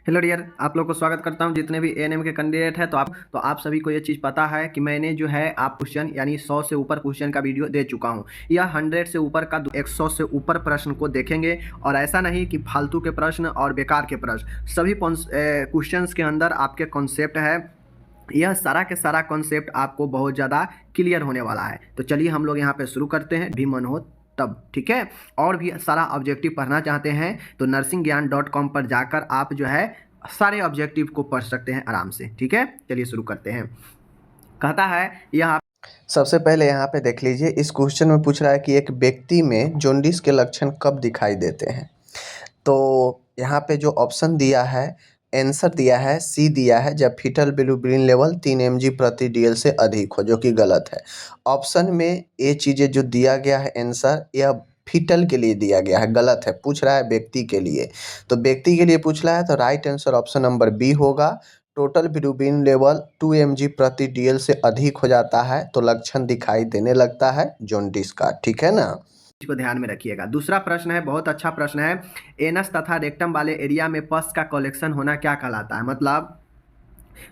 Hello dear, आप लोग को स्वागत करता हूं। जितने भी एएनएम के कैंडिडेट हैं तो आप सभी को ये चीज़ पता है कि मैंने जो है आप क्वेश्चन यानी 100 से ऊपर क्वेश्चन का वीडियो दे चुका हूं। यह 100 से ऊपर का 100 से ऊपर प्रश्न को देखेंगे और ऐसा नहीं कि फालतू के प्रश्न और बेकार के प्रश्न, सभी क्वेश्चंस के अंदर आपके कॉन्सेप्ट है। यह सारा के सारा कॉन्सेप्ट आपको बहुत ज़्यादा क्लियर होने वाला है। तो चलिए हम लोग यहाँ पे शुरू करते हैं, भी मन हो तब, ठीक है। और भी सारा ऑब्जेक्टिव पढ़ना चाहते हैं तो nursingyan.com पर जाकर आप जो है सारे ऑब्जेक्टिव को पढ़ सकते हैं आराम से, ठीक है। चलिए शुरू करते हैं। कहता है यह सबसे पहले यहाँ पे देख लीजिए, इस क्वेश्चन में पूछ रहा है कि एक व्यक्ति में जॉन्डिस के लक्षण कब दिखाई देते हैं। तो यहाँ पे जो ऑप्शन दिया है, आंसर दिया है सी दिया है, जब फीटल बिलिरुबिन लेवल 3 mg प्रति DL से अधिक हो, जो कि गलत है। ऑप्शन में ये चीज़ें जो दिया गया है आंसर, यह फीटल के लिए दिया गया है, गलत है। पूछ रहा है व्यक्ति के लिए, तो व्यक्ति के लिए पूछ रहा है तो right answer option number B होगा। टोटल बिलिरुबिन लेवल 2 mg प्रति DL से अधिक हो जाता है तो लक्षण दिखाई देने लगता है जॉन्डिस का, ठीक है ना। को ध्यान में रखिएगा। दूसरा प्रश्न है, बहुत अच्छा प्रश्न है। एनस तथा रेक्टम वाले एरिया में पस का कलेक्शन होना क्या कहलाता है? मतलब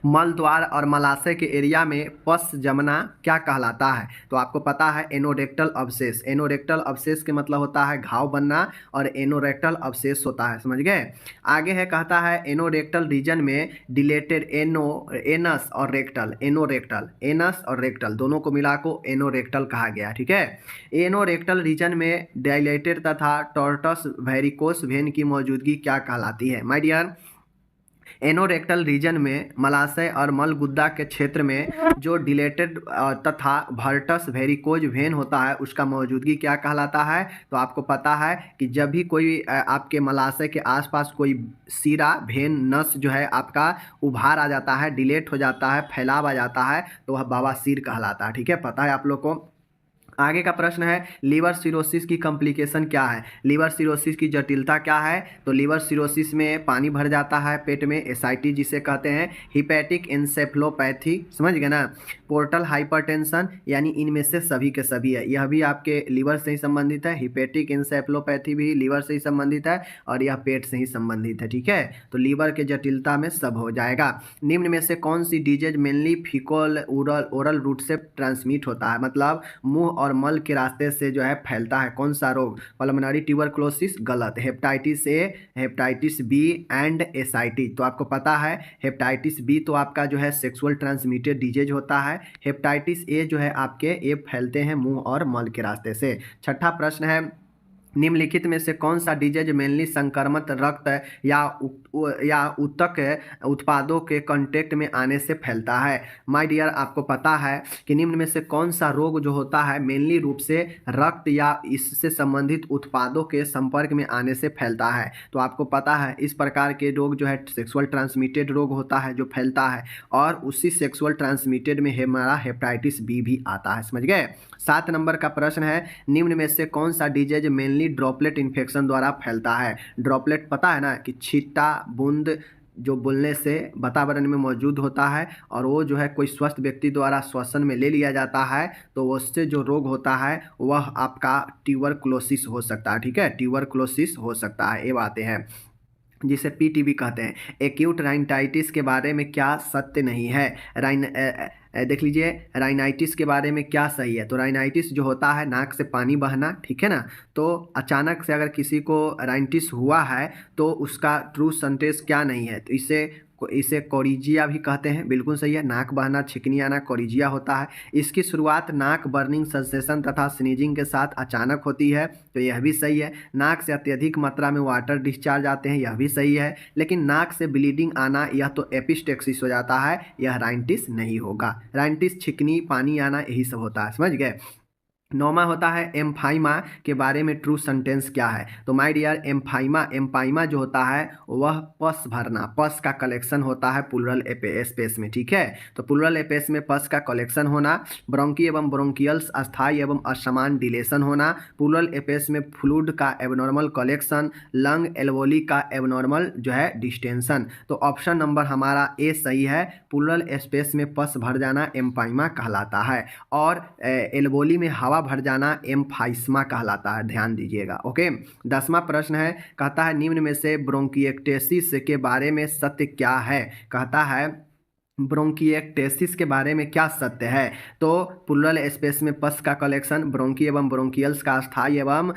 मल द्वार और मलाशय के एरिया में पस जमना क्या कहलाता है? तो आपको पता है एनोरेक्टल अवशेष। एनोरेक्टल अवशेष के मतलब होता है घाव बनना और एनोरेक्टल अवशेष होता है, समझ गए। आगे है, कहता है एनोरेक्टल रीजन में डिलेटेड एनस और रेक्टल, एनस और रेक्टल दोनों को मिला को एनोरेक्टल कहा गया, ठीक है। एनोरेक्टल रीजन में डायलेटेड तथा टॉर्टस वेरिकोस वेन की मौजूदगी क्या कहलाती है? माय डियर, एनोरेक्टल रीजन में मलाशय और मलगुद्दा के क्षेत्र में जो डिलेटेड तथा वर्टस वेरिकोज वेन होता है उसका मौजूदगी क्या कहलाता है? तो आपको पता है कि जब भी कोई आपके मलाशय के आसपास कोई सीरा वेन नस जो है आपका उभार आ जाता है, डिलेट हो जाता है, फैलाव आ जाता है, तो वह बवासीर कहलाता है, ठीक है। पता है आप लोग को। आगे का प्रश्न है, लीवर सिरोसिस की कॉम्प्लिकेशन क्या है? लीवर सिरोसिस की जटिलता क्या है? तो लीवर सिरोसिस में पानी भर जाता है पेट में, एसाइटी जिसे कहते हैं, हिपैटिक एन्सेफेलोपैथी, समझ गए ना, पोर्टल हाइपरटेंशन, यानी इनमें से सभी के सभी है। यह भी आपके लीवर से ही संबंधित है, हिपैटिक एन्सेफेलोपैथी भी लीवर से ही संबंधित है और यह पेट से ही संबंधित है, ठीक है। तो लीवर के जटिलता में सब हो जाएगा। निम्न में से कौन सी disease mainly faecal oral route से ट्रांसमिट होता है? मतलब मुंह और मल के रास्ते से जो है फैलता है। कौन सा रोग? पल्मोनरी ट्यूबरकुलोसिस, गलत। Hepatitis A, hepatitis B and ascites. तो आपको पता है हेपेटाइटिस बी तो आपका जो है सेक्सुअल ट्रांसमिटेड डिजीज होता है। हेपेटाइटिस ए जो है आपके ये फैलते हैं मुंह और मल के रास्ते से। छठा प्रश्न है, निम्नलिखित में से कौन सा डिजीज मेनली संक्रमित रक्त या ऊतक उत्पादों के कांटेक्ट में आने से फैलता है? माय डियर, आपको पता है कि निम्न में से कौन सा रोग जो होता है मेनली रूप से रक्त या इससे संबंधित उत्पादों के संपर्क में आने से फैलता है? तो आपको पता है इस प्रकार के रोग जो है सेक्सुअल ट्रांसमिटेड रोग होता है जो फैलता है, और उसी सेक्सुअल ट्रांसमिटेड में हमारा हेपेटाइटिस बी भी आता है, समझ गए। 7 नंबर का प्रश्न है, निम्न में से कौन सा डिजीज मेनली ड्रॉपलेट इन्फेक्शन द्वारा फैलता है? ड्रॉपलेट पता है ना कि छींटा बूंद जो बोलने से वातावरण में मौजूद होता है और वो जो है कोई स्वस्थ व्यक्ति द्वारा श्वसन में ले लिया जाता है तो उससे जो रोग होता है वह आपका ट्यूबरकुलोसिस हो सकता है, ठीक है। ट्यूबरकुलोसिस हो सकता है, ये बातें हैं जिसे पीटीबी कहते हैं। एक्यूट राइनाइटिस के बारे में क्या सत्य नहीं है? देख लीजिए, राइनाइटिस के बारे में क्या सही है? तो राइनाइटिस जो होता है नाक से पानी बहना, ठीक है ना। तो अचानक से अगर किसी को राइनाइटिस हुआ है तो उसका ट्रू सेंटेंस क्या नहीं है? तो इसे कोरिजिया भी कहते हैं, बिल्कुल सही है। नाक बहना, छिकनी आना कोरिजिया होता है। इसकी शुरुआत नाक बर्निंग सेंसेशन तथा स्नीजिंग के साथ अचानक होती है, तो यह भी सही है। नाक से अत्यधिक मात्रा में वाटर डिस्चार्ज आते हैं, यह भी सही है। लेकिन नाक से ब्लीडिंग आना यह तो एपिस्टेक्सिस हो जाता है, यह राइनाइटिस नहीं होगा। राइनाइटिस छिकनी, पानी आना, यही सब होता है, समझ गए। 9वां होता है एम्फाइमा के बारे में ट्रू सेंटेंस क्या है? तो माय डियर, एम्फाइमा जो होता है वह पस भरना, पस का कलेक्शन होता है प्लूरल स्पेस में, ठीक है। तो प्लूरल स्पेस में पस का कलेक्शन होना, ब्रोंकी एवं ब्रोंकियल्स अस्थायी एवं असमान डिलेशन होना, प्लूरल स्पेस में फ्लूइड का एबनॉर्मल कलेक्शन, लंग एल्वोली का एबनॉर्मल जो है डिस्टेंशन। तो ऑप्शन नंबर हमारा ए सही है, प्लूरल स्पेस में पस भर जाना एम्फाइमा कहलाता है। और एल्वोली में हवा भर जाना एम्फाइस्मा कहलाता है, ध्यान दीजिएगा। ओके, 10वां प्रश्न है, कहता है निम्न में से ब्रोंकिएक्टेसिस के बारे में सत्य क्या है। कहता है ब्रोंकिएक्टेसिस के बारे में क्या सत्य है। तो प्लूरल स्पेस में पस का कलेक्शन, ब्रोंकी एवं ब्रोंकियल्स का अस्थायी एवं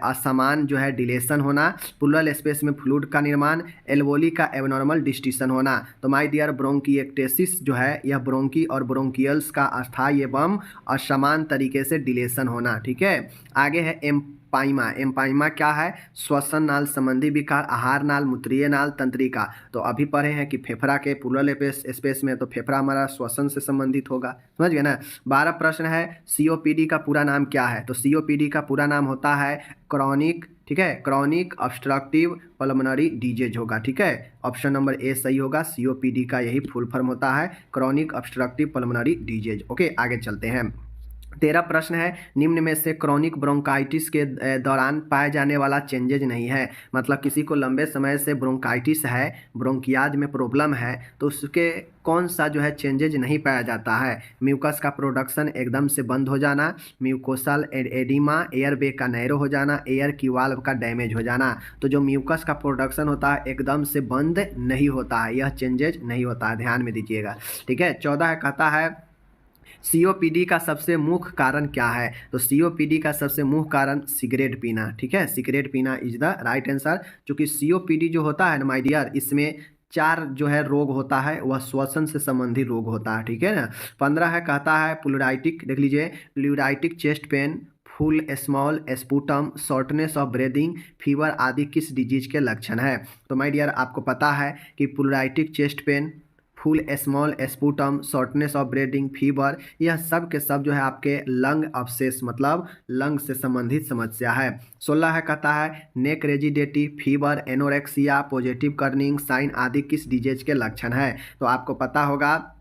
असमान जो है डिलेशन होना, प्लूरल स्पेस में फ्लूइड का निर्माण, एल्वोली का एबनॉर्मल डिस्टिशन होना। तो माय डियर, ब्रोंकिएक्टेसिस जो है यह ब्रोंकी और ब्रोंकियल्स का अस्थायी एवं असमान तरीके से डिलेशन होना। ठीक है, आगे है एम्पाइमा। एम्पाइमा क्या है? श्वसन नाल संबंधी विकार, आहार नाल, मूत्रीय नाल, तंत्रिका। तो अभी पढ़े हैं कि फेफड़ा के प्लूरल स्पेस में तो फेफड़ा हमारा श्वसन से संबंधित होगा, समझ गए ना। 12 प्रश्न है, सीओपीडी का पूरा नाम क्या है। तो सीओपीडी का पूरा नाम होता है क्रॉनिक, ठीक है, क्रॉनिक ऑब्स्ट्रक्टिव पल्मोनरी डिजीज होगा। ठीक है, ऑप्शन नंबर ए सही होगा। सीओपीडी का यही फुल फॉर्म होता है, chronic obstructive pulmonary disease. Okay, आगे चलते हैं। 13 प्रश्न है, निम्न में से क्रॉनिक ब्रोंकाइटिस के दौरान पाए जाने वाला चेंजेज नहीं है। मतलब किसी को लंबे समय से ब्रोंकाइटिस है, ब्रोंकियाज में प्रॉब्लम है, तो उसके कौन सा जो है चेंजेज नहीं पाया जाता है। म्यूकस का प्रोडक्शन एकदम से बंद हो जाना, म्यूकोसल एडिमा, एयर वे का नैरो हो जाना, एयर की वाल्व का डैमेज हो जाना। तो जो म्यूकस का प्रोडक्शन होता है एकदम से बंद नहीं होता है, यह चेंजेज नहीं होता है, ध्यान में दीजिएगा। ठीक है, 14 कहता है सीओपीडी का सबसे मुख्य कारण क्या है। तो सीओपीडी का सबसे मुख्य कारण सिगरेट पीना। ठीक है, सिगरेट पीना इज द राइट आंसर। क्योंकि सीओपीडी जो होता है ना माय डियर, इसमें 4 जो है रोग होता है, वह श्वसन से संबंधित रोग होता है। ठीक है ना। 15 है, कहता है प्लूराइटिक, देख लीजिए, pleuritic chest pain, full small sputum, shortness of breathing, fever आदि किस डिजीज के लक्षण है। तो माय डियर, आपको पता है कि pleuritic chest pain, full small sputum, shortness of breathing, fever, यह सब के सब जो है आपके लंग अब्सेस मतलब लंग से संबंधित समस्या है। 16 है, कहता है neck rigidity, fever, anorexia, positive Kernig sign आदि किस डिजीज के लक्षण है। तो आपको पता होगा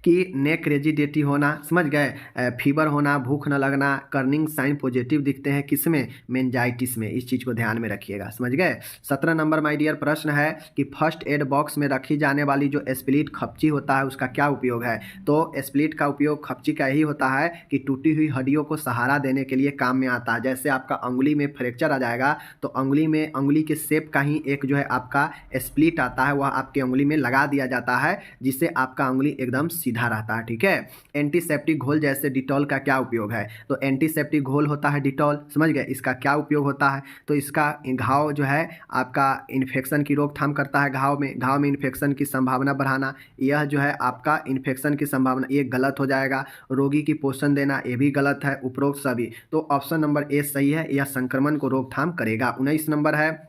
कि नेक रेजिडेटी होना, समझ गए, फीवर होना, भूख न लगना, कर्निंग साइन पॉजिटिव दिखते हैं किसमें, मेनिंजाइटिस में। इस चीज़ को ध्यान में रखिएगा, समझ गए। 17 नंबर माय डियर प्रश्न है कि फर्स्ट एड बॉक्स में रखी जाने वाली जो स्प्लिट खपची होता है उसका क्या उपयोग है। तो स्प्लिट का उपयोग खपची का यही होता है कि टूटी हुई हड्डियों को सहारा देने के लिए काम में आता है। जैसे आपका अंगुली में फ्रैक्चर आ जाएगा तो अंगुली के शेप का ही एक जो है आपका स्प्लिट आता है, वह आपकी अंगुली में लगा दिया जाता है, जिससे आपका अंगुली एकदम सीधा रहता है। ठीक है, एंटीसेप्टिक घोल जैसे डिटॉल का क्या उपयोग है। तो एंटीसेप्टिक घोल होता है डिटॉल, समझ गए। इसका क्या उपयोग होता है, तो इसका घाव जो है आपका इन्फेक्शन की रोकथाम करता है, घाव में इन्फेक्शन की संभावना बढ़ाना, यह जो है आपका इन्फेक्शन की संभावना, ये गलत हो जाएगा। रोगी की पोषण देना, ये भी गलत है, उपरोक्त सभी। तो ऑप्शन नंबर ए सही है, यह संक्रमण को रोकथाम करेगा। 19 नंबर है,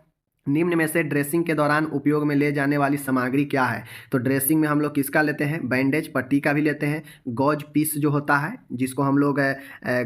निम्न में से ड्रेसिंग के दौरान उपयोग में ले जाने वाली सामग्री क्या है। तो ड्रेसिंग में हम लोग किसका लेते हैं, बैंडेज, पट्टी का भी लेते हैं, गॉज पीस जो होता है जिसको हम लोग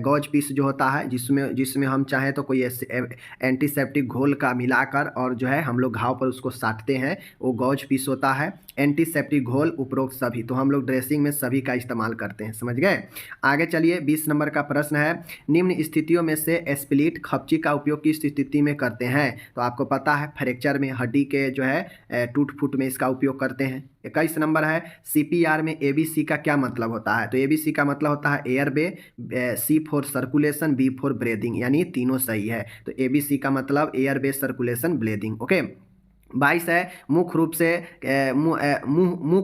गॉज पीस जो होता है जिसमें हम चाहें तो कोई एंटीसेप्टिक घोल का मिलाकर और जो है हम लोग घाव पर उसको साटते हैं, वो गॉज पीस होता है। एंटीसेप्टिक घोल उपरोक्त सभी, तो हम लोग ड्रेसिंग में सभी का इस्तेमाल करते हैं, समझ गए। आगे चलिए, 20 नंबर का प्रश्न है, निम्न स्थितियों में से स्प्लिट खपची का उपयोग किस स्थिति में करते हैं। तो आपको पता है फ्रैक्चर में, हड्डी के जो है टूट फूट में इसका उपयोग करते हैं। 21 नंबर है, सीपीआर में एबीसी का क्या मतलब होता है। तो एबीसी का मतलब होता है airway, C for circulation, B for breathing, यानी तीनों सही है। तो एबीसी का मतलब airway, circulation, breathing. Okay. 22 है, मुख्य रूप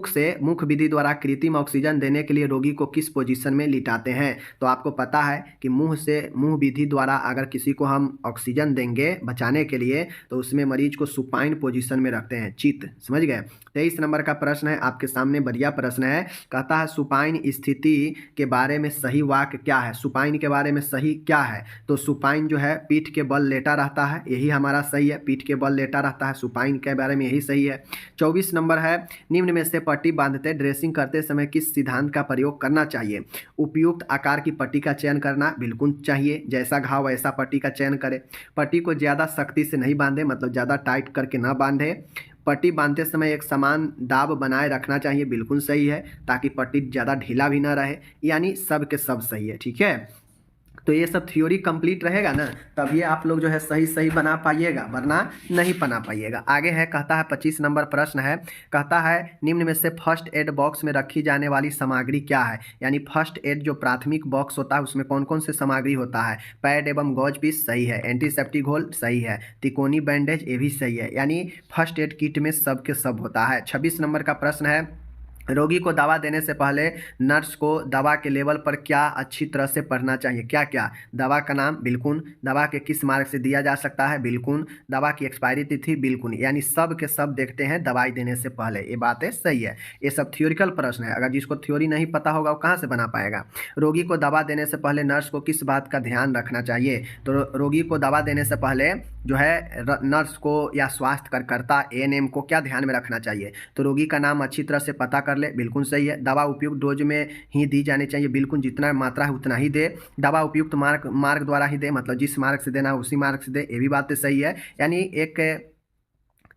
से मुख्य विधि द्वारा कृत्रिम ऑक्सीजन देने के लिए रोगी को किस पोजीशन में लिटाते हैं। तो आपको पता है कि मुंह विधि द्वारा अगर किसी को हम ऑक्सीजन देंगे बचाने के लिए तो उसमें मरीज को सुपाइन पोजीशन में रखते हैं, चित, समझ गए। 23 नंबर का प्रश्न है आपके सामने, बढ़िया प्रश्न है, कहता है सुपाइन स्थिति के बारे में सही वाक्य क्या है। सुपाइन के बारे में सही क्या है। तो सुपाइन जो है पीठ के बल लेटा रहता है, यही हमारा सही है, पीठ के बल लेटा रहता है, सुपाइन के बारे में यही सही है। 24 नंबर है, निम्न में से पट्टी बांधते ड्रेसिंग करते समय किस सिद्धांत का प्रयोग करना चाहिए। उपयुक्त आकार की पट्टी का चयन करना बिल्कुल चाहिए, जैसा घाव वैसा पट्टी का चयन करें। पट्टी को ज़्यादा सख्ती से नहीं बांधे, मतलब ज़्यादा टाइट करके ना बांधे। पट्टी बांधते समय एक समान दाब बनाए रखना चाहिए, बिल्कुल सही है, ताकि पट्टी ज़्यादा ढीला भी ना रहे, यानी सब के सब सही है। ठीक है, तो ये सब थ्योरी कंप्लीट रहेगा ना, तब ये आप लोग जो है सही सही बना पाइएगा, वरना नहीं बना पाइएगा। आगे है, कहता है 25 नंबर प्रश्न है, कहता है निम्न में से फर्स्ट एड बॉक्स में रखी जाने वाली सामग्री क्या है। यानी फर्स्ट एड जो प्राथमिक बॉक्स होता है उसमें कौन कौन से सामग्री होता है। पैड एवं गॉज पीस सही है, एंटीसेप्टिक घोल सही है, तिकोनी बैंडेज ये भी सही है। यानी फर्स्ट एड किट में सब के सब होता है। 26 नंबर का प्रश्न है, रोगी को दवा देने से पहले नर्स को दवा के लेवल पर क्या अच्छी तरह से पढ़ना चाहिए। क्या क्या, दवा का नाम बिल्कुल, दवा के किस मार्ग से दिया जा सकता है बिल्कुल, दवा की एक्सपायरी तिथि बिल्कुल। यानी सब के सब देखते हैं दवाई देने से पहले, ये बातें सही है। ये सब थ्योरिकल प्रश्न है, अगर जिसको थ्योरी नहीं पता होगा वो कहाँ से बना पाएगा। रोगी को दवा देने से पहले नर्स को किस बात का ध्यान रखना चाहिए। तो रोगी को दवा देने से पहले जो है नर्स को या स्वास्थ्य कार्यकर्ता एएनएम को क्या ध्यान में रखना चाहिए। तो रोगी का नाम अच्छी तरह से पता कर ले, बिल्कुल सही है। दवा उपयुक्त डोज में ही दी जानी चाहिए, बिल्कुल जितना मात्रा है उतना ही दे। दवा उपयुक्त मार्ग द्वारा ही दे, मतलब जिस मार्ग से देना है उसी मार्ग से दे, ये भी बातें सही है। यानी एक,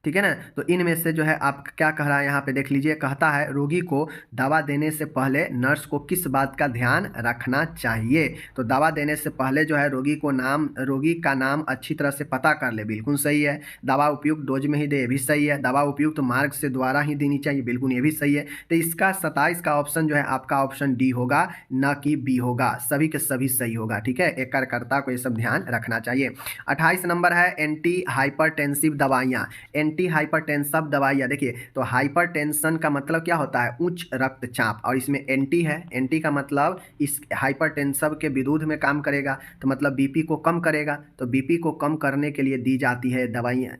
ठीक है ना। तो इनमें से जो है आप क्या कह रहा है यहाँ पे देख लीजिए, कहता है रोगी को दवा देने से पहले नर्स को किस बात का ध्यान रखना चाहिए। तो दवा देने से पहले जो है रोगी का नाम अच्छी तरह से पता कर ले, बिल्कुल सही है। दवा उपयुक्त डोज में ही दे, ये भी सही है। दवा उपयुक्त मार्ग से द्वारा ही देनी चाहिए, बिल्कुल ये भी सही है। तो इसका 27 का ऑप्शन जो है आपका ऑप्शन डी होगा, न कि बी होगा। सभी के सभी सही होगा, ठीक है। एक कार्यकर्ता को ये सब ध्यान रखना चाहिए। 28 नंबर है, एंटी हाइपरटेंसिव दवाइयाँ। एंटी हाइपरटेंसिव दवाइयाँ, देखिए तो हाइपरटेंशन का मतलब क्या होता है, उच्च रक्तचाप, और इसमें एंटी है, एंटी का मतलब इस हाइपरटेंसिव के विरुद्ध में काम करेगा, तो मतलब बीपी को कम करेगा। तो बीपी को कम करने के लिए दी जाती है दवाइयाँ,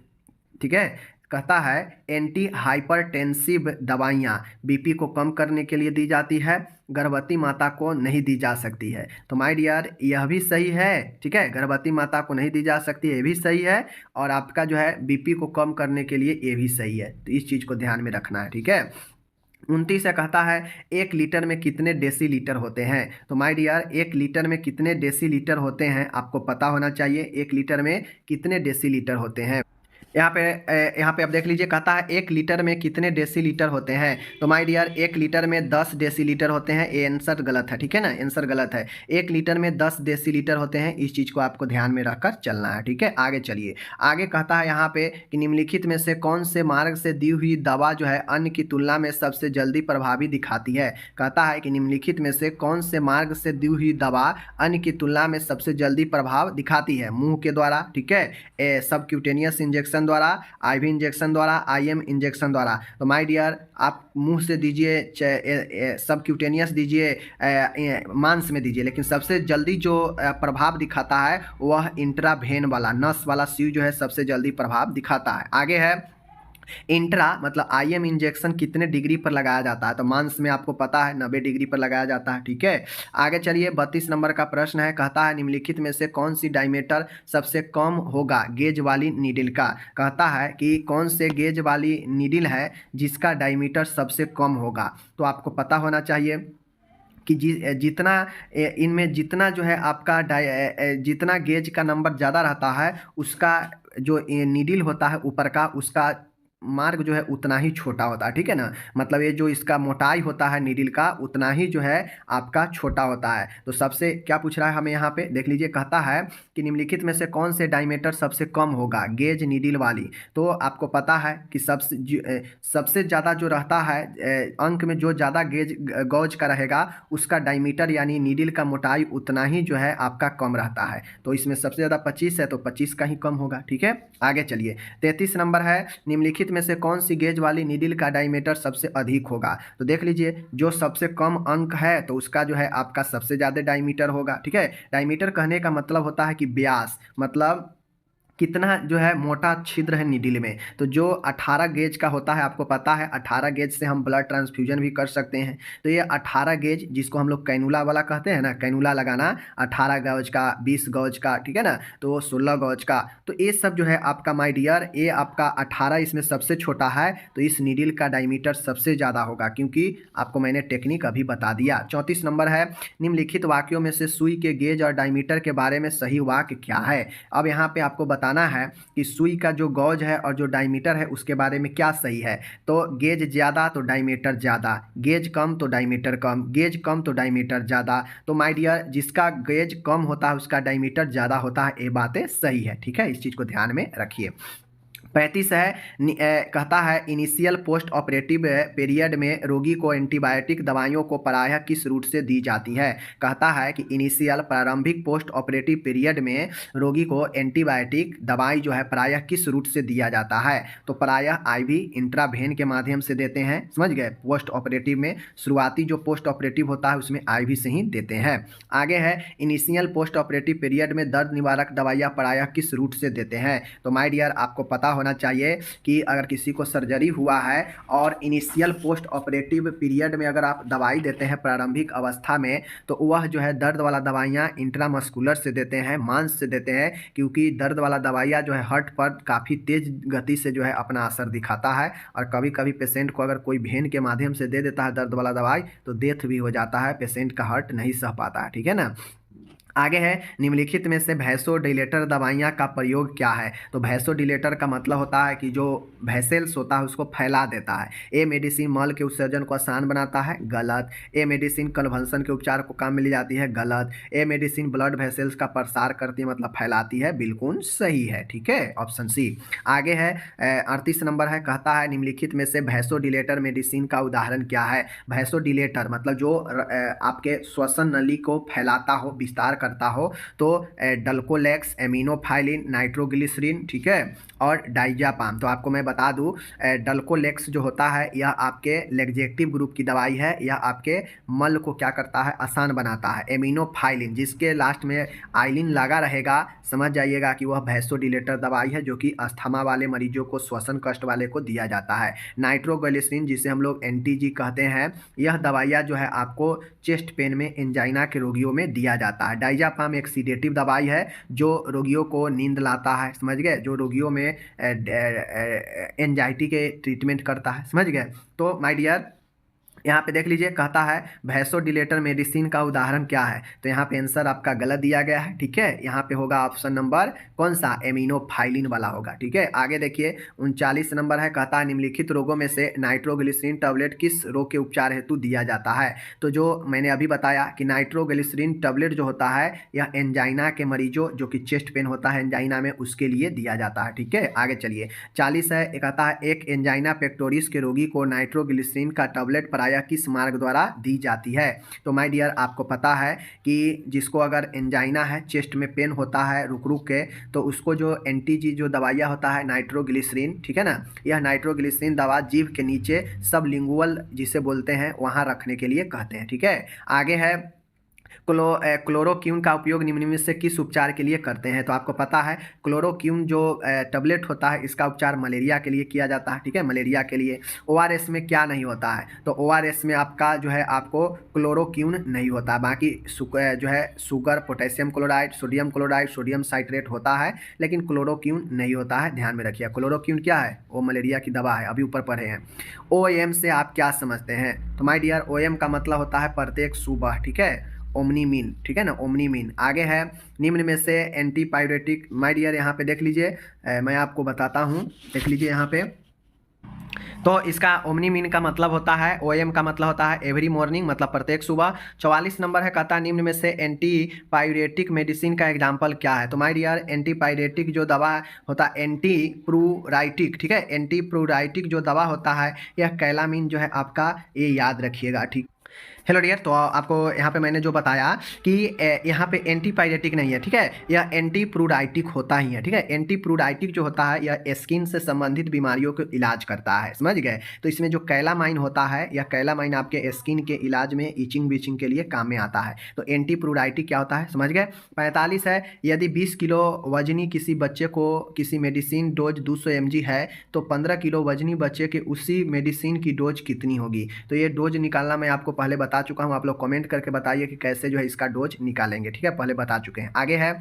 ठीक है। कहता है एंटी हाइपरटेंसिव दवाइयाँ बीपी को कम करने के लिए दी जाती है, गर्भवती माता को नहीं दी जा सकती है। तो माय डियर यह भी सही है, ठीक है। गर्भवती माता को नहीं दी जा सकती है, ये भी सही है। और आपका जो है बीपी को कम करने के लिए ये भी सही है। तो इस चीज़ को ध्यान में रखना है, ठीक है। 29 से कहता है 1 लीटर में कितने डेसीलीटर होते हैं। तो माय डियर 1 लीटर में कितने डेसीलीटर होते हैं आपको पता होना चाहिए। 1 लीटर में कितने डेसीलीटर होते हैं। यहाँ पे आप देख लीजिए, कहता है 1 लीटर में कितने डेसीलीटर होते हैं। तो माय डियर 1 लीटर में 10 डेसीलीटर होते हैं, ये आंसर गलत है, ठीक है ना, आंसर गलत है। 1 लीटर में 10 डेसीलीटर होते हैं, इस चीज़ को आपको ध्यान में रखकर चलना है, ठीक है। आगे चलिए, आगे कहता है यहाँ पे कि निम्नलिखित में से कौन से मार्ग से दी हुई दवा जो है अन्य की तुलना में सबसे जल्दी प्रभावी दिखाती है। कहता है कि निम्नलिखित में से कौन से मार्ग से दी हुई दवा अन्य की तुलना में सबसे जल्दी प्रभाव दिखाती है। मुंह के द्वारा, ठीक है, सबक्यूटेनियस इंजेक्शन द्वारा, आईवी इंजेक्शन द्वारा, आईएम इंजेक्शन द्वारा। तो माय डियर आप मुंह से दीजिए, सबक्यूटेनियस दीजिए, मांस में दीजिए, लेकिन सबसे जल्दी जो प्रभाव दिखाता है वह इंट्रावेन वाला, नस वाला सुई जो है सबसे जल्दी प्रभाव दिखाता है। आगे है इंट्रा मतलब आईएम इंजेक्शन कितने डिग्री पर लगाया जाता है। तो मांस में आपको पता है 90 डिग्री पर लगाया जाता है, ठीक है। आगे चलिए 32 नंबर का प्रश्न है, कहता है निम्नलिखित में से कौन सी डायमीटर सबसे कम होगा गेज वाली नीडल का। कहता है कि कौन से गेज वाली नीडल है जिसका डायमीटर सबसे कम होगा। तो आपको पता होना चाहिए कि जितना इनमें जितना जो है आपका जितना गेज का नंबर ज़्यादा रहता है उसका जो नीडल होता है ऊपर का, उसका मार्ग जो है उतना ही छोटा होता है, ठीक है ना। मतलब ये जो इसका मोटाई होता है नीडल का उतना ही जो है आपका छोटा होता है। तो सबसे क्या पूछ रहा है हमें यहाँ पे देख लीजिए, कहता है कि निम्नलिखित में से कौन से डायमीटर सबसे कम होगा गेज नीडल वाली। तो आपको पता है कि सबसे ज़्यादा जो रहता है अंक में जो ज़्यादा गॉज का रहेगा उसका डायमीटर यानी नीडल का मोटाई उतना ही जो है आपका कम रहता है। तो इसमें सबसे ज़्यादा 25 है तो 25 का ही कम होगा, ठीक है। आगे चलिए 33 नंबर है, निम्नलिखित में से कौन सी गेज वाली नीडल का डायमीटर सबसे अधिक होगा। तो देख लीजिए जो सबसे कम अंक है तो उसका जो है आपका सबसे ज़्यादा डायमीटर होगा, ठीक है। डायमीटर कहने का मतलब होता है कि व्यास, मतलब कितना जो है मोटा छिद्र है नीडल में। तो जो 18 गेज का होता है आपको पता है 18 गेज से हम ब्लड ट्रांसफ्यूजन भी कर सकते हैं। तो ये 18 गेज जिसको हम लोग कैनुला वाला कहते हैं ना, कैनुला लगाना 18 गॉज का, 20 गॉज का, ठीक है ना, तो 16 गॉज का। तो ये सब जो है आपका माय डियर ये आपका 18 इसमें सबसे छोटा है, तो इस नीडल का डायमीटर सबसे ज़्यादा होगा क्योंकि आपको मैंने टेक्निक अभी बता दिया। 34 नंबर है, निम्नलिखित वाक्यों में से सुई के गेज और डायमीटर के बारे में सही वाक्य क्या है। अब यहाँ पे आपको बताना बताना है कि सुई का जो गॉज है और जो डायमीटर है उसके बारे में क्या सही है। तो गेज ज़्यादा तो डायमीटर ज़्यादा, गेज कम तो डायमीटर कम, गेज कम तो डायमीटर ज़्यादा। तो माय डियर जिसका गेज कम होता है उसका डायमीटर ज़्यादा होता है, ये बातें सही है। ठीक है, इस चीज़ को ध्यान में रखिए। 35 है कहता है इनिशियल पोस्ट ऑपरेटिव पीरियड में रोगी को एंटीबायोटिक दवाइयों को प्रायः किस रूट से दी जाती है। कहता है कि इनिशियल प्रारंभिक पोस्ट ऑपरेटिव पीरियड में रोगी को एंटीबायोटिक दवाई जो है प्रायः किस रूट से दिया जाता है। तो प्रायः आईवी इंट्रावेन के माध्यम से देते हैं, समझ गए। पोस्ट ऑपरेटिव में शुरुआती जो पोस्ट ऑपरेटिव होता है उसमें आईवी से ही देते हैं। आगे है इनिशियल पोस्ट ऑपरेटिव पीरियड में दर्द निवारक दवाइयाँ प्रायः किस रूट से देते हैं। तो माय डियर आपको पता होना चाहिए कि अगर किसी को सर्जरी हुआ है और इनिशियल पोस्ट ऑपरेटिव पीरियड में अगर आप दवाई देते हैं प्रारंभिक अवस्था में, तो वह जो है दर्द वाला दवाइयाँ इंट्रामस्कुलर से देते हैं, मांस से देते हैं, क्योंकि दर्द वाला दवाइयाँ जो है हार्ट पर काफ़ी तेज गति से जो है अपना असर दिखाता है। और कभी कभी पेशेंट को अगर कोई वेन के माध्यम से दे देता है दर्द वाला दवाई तो डेथ भी हो जाता है, पेशेंट का हार्ट नहीं सह पाता है। ठीक है ना। आगे है निम्नलिखित में से वैसोडिलेटर दवाइयाँ का प्रयोग क्या है। तो वैसोडिलेटर का मतलब होता है कि जो वेसल्स होता है उसको फैला देता है। ए मेडिसिन मल के उत्सर्जन को आसान बनाता है, गलत। ए मेडिसिन कन्वल्सन के उपचार को काम में ली जाती है, गलत। ए मेडिसिन ब्लड वेसल्स का प्रसार करती है मतलब फैलाती है, बिल्कुल सही है। ठीक है, ऑप्शन सी। आगे है 38 नंबर है, कहता है निम्नलिखित में से वैसोडिलेटर मेडिसिन का उदाहरण क्या है। वैसोडिलेटर मतलब जो आपके श्वसन नली को फैलाता हो, विस्तार करता हो, तो डल्कोलेक्स, एमिनोफाइलिन, नाइट्रोग्लिसरीन, ठीक है, और डाइजापाम। तो आपको मैं बता दूं डल्कोलेक्स जो होता है यह आपके लेग्जेक्टिव ग्रुप की दवाई है, यह आपके मल को क्या करता है, आसान बनाता है। एमिनोफाइलिन जिसके लास्ट में आइलिन लगा रहेगा, समझ जाइएगा कि वह वैसोडिलेटर दवाई है जो कि अस्थमा वाले मरीजों को, श्वसन कष्ट वाले को दिया जाता है। नाइट्रोग्लिसरीन जिसे हम लोग एनटीजी कहते हैं, यह दवाइयाँ जो है आपको चेस्ट पेन में, एंजाइना के रोगियों में दिया जाता है। डाइजापाम एक सीडेटिव दवाई है जो रोगियों को नींद लाता है, समझ गए, जो रोगियों में एंजाइटी के ट्रीटमेंट करता है, समझ गए। तो माय डियर यहाँ पे देख लीजिए, कहता है वैसोडिलेटर मेडिसिन का उदाहरण क्या है। तो यहाँ पे आंसर आपका गलत दिया गया है। ठीक है, यहाँ पे होगा ऑप्शन नंबर कौन सा, एमिनोफाइलिन वाला होगा। ठीक है, आगे देखिए 39 नंबर है, कहता है निम्नलिखित रोगों में से नाइट्रोग्लिसरीन टैबलेट किस रोग के उपचार हेतु दिया जाता है। तो जो मैंने अभी बताया कि नाइट्रोग्लिसरीन टैबलेट जो होता है यह एंजाइना के मरीजों, जो कि चेस्ट पेन होता है एंजाइना में, उसके लिए दिया जाता है। ठीक है, आगे चलिए 40 है, कहता है एक एंजाइना पेक्टोरिस के रोगी को नाइट्रोग्लिसरीन का टैबलेट किस मार्ग द्वारा दी जाती है। तो माय डियर आपको पता है कि जिसको अगर एंजाइना है, चेस्ट में पेन होता है रुक रुक के, तो उसको जो एंटीजी जो दवाइयाँ होता है नाइट्रोग्लिसरीन, ठीक है ना, यह नाइट्रोग्लिसरीन दवा जीभ के नीचे सबलिंगुअल जिसे बोलते हैं वहाँ रखने के लिए कहते हैं। ठीक है, आगे है क्लोरोक्यून का उपयोग निम्न में से किस उपचार के लिए करते हैं। तो आपको पता है क्लोरोक्यून जो टैबलेट होता है इसका उपचार मलेरिया के लिए किया जाता है। ठीक है, मलेरिया के लिए। ओआरएस में क्या नहीं होता है, तो ओआरएस में आपका जो है आपको क्लोरोक्यून नहीं होता, बाकी जो है sugar, potassium chloride, sodium citrate होता है, लेकिन क्लोरोक्यून नहीं होता है, ध्यान में रखिए। क्लोरोक्यून क्या है, वो मलेरिया की दवा है, अभी ऊपर पढ़े हैं। ओएम से आप क्या समझते हैं। तो माय डियर ओएम का मतलब होता है प्रत्येक सुबह, ठीक है, ओमनीमीन, ठीक है ना, ओमनीमीन। आगे है निम्न में से एंटीपायरेटिक, माय डियर यहाँ पे देख लीजिए, मैं आपको बताता हूँ, देख लीजिए यहाँ पे। तो इसका ओमनीमीन का मतलब होता है, ओएम का मतलब होता है एवरी मॉर्निंग, मतलब प्रत्येक सुबह। 44 नंबर है, कहता है निम्न में से एंटीपायरेटिक मेडिसिन का एग्जाम्पल क्या है। तो माय डियर एंटीपायरेटिक जो दवा होता है एंटीप्रूराइटिक, ठीक है, एंटीप्रूराइटिक जो दवा होता है यह कैलामीन जो है आपका, ये याद रखिएगा। ठीक, हेलो डियर, तो आपको यहाँ पे मैंने जो बताया कि यहाँ पे एंटीपायरेटिक नहीं है, ठीक है, यह एंटीप्रूराइटिक होता ही है। ठीक है, एंटीप्रूराइटिक जो होता है यह स्किन से संबंधित बीमारियों को इलाज करता है, समझ गए। तो इसमें जो कैलामाइन होता है, यह कैलामाइन आपके स्किन के इलाज में, इचिंग बीचिंग के लिए काम में आता है। तो एंटीप्रूराइटिक क्या होता है, समझ गए। 45 है, यदि 20 किलो वजनी किसी बच्चे को किसी मेडिसिन डोज 200 mg है, तो 15 किलो वजनी बच्चे के उसी मेडिसिन की डोज कितनी होगी। तो ये डोज निकालना मैं आपको पहले बता चुका हूँ, आप लोग कमेंट करके बताइए कि कैसे जो है इसका डोज निकालेंगे। ठीक है, पहले बता चुके हैं। आगे है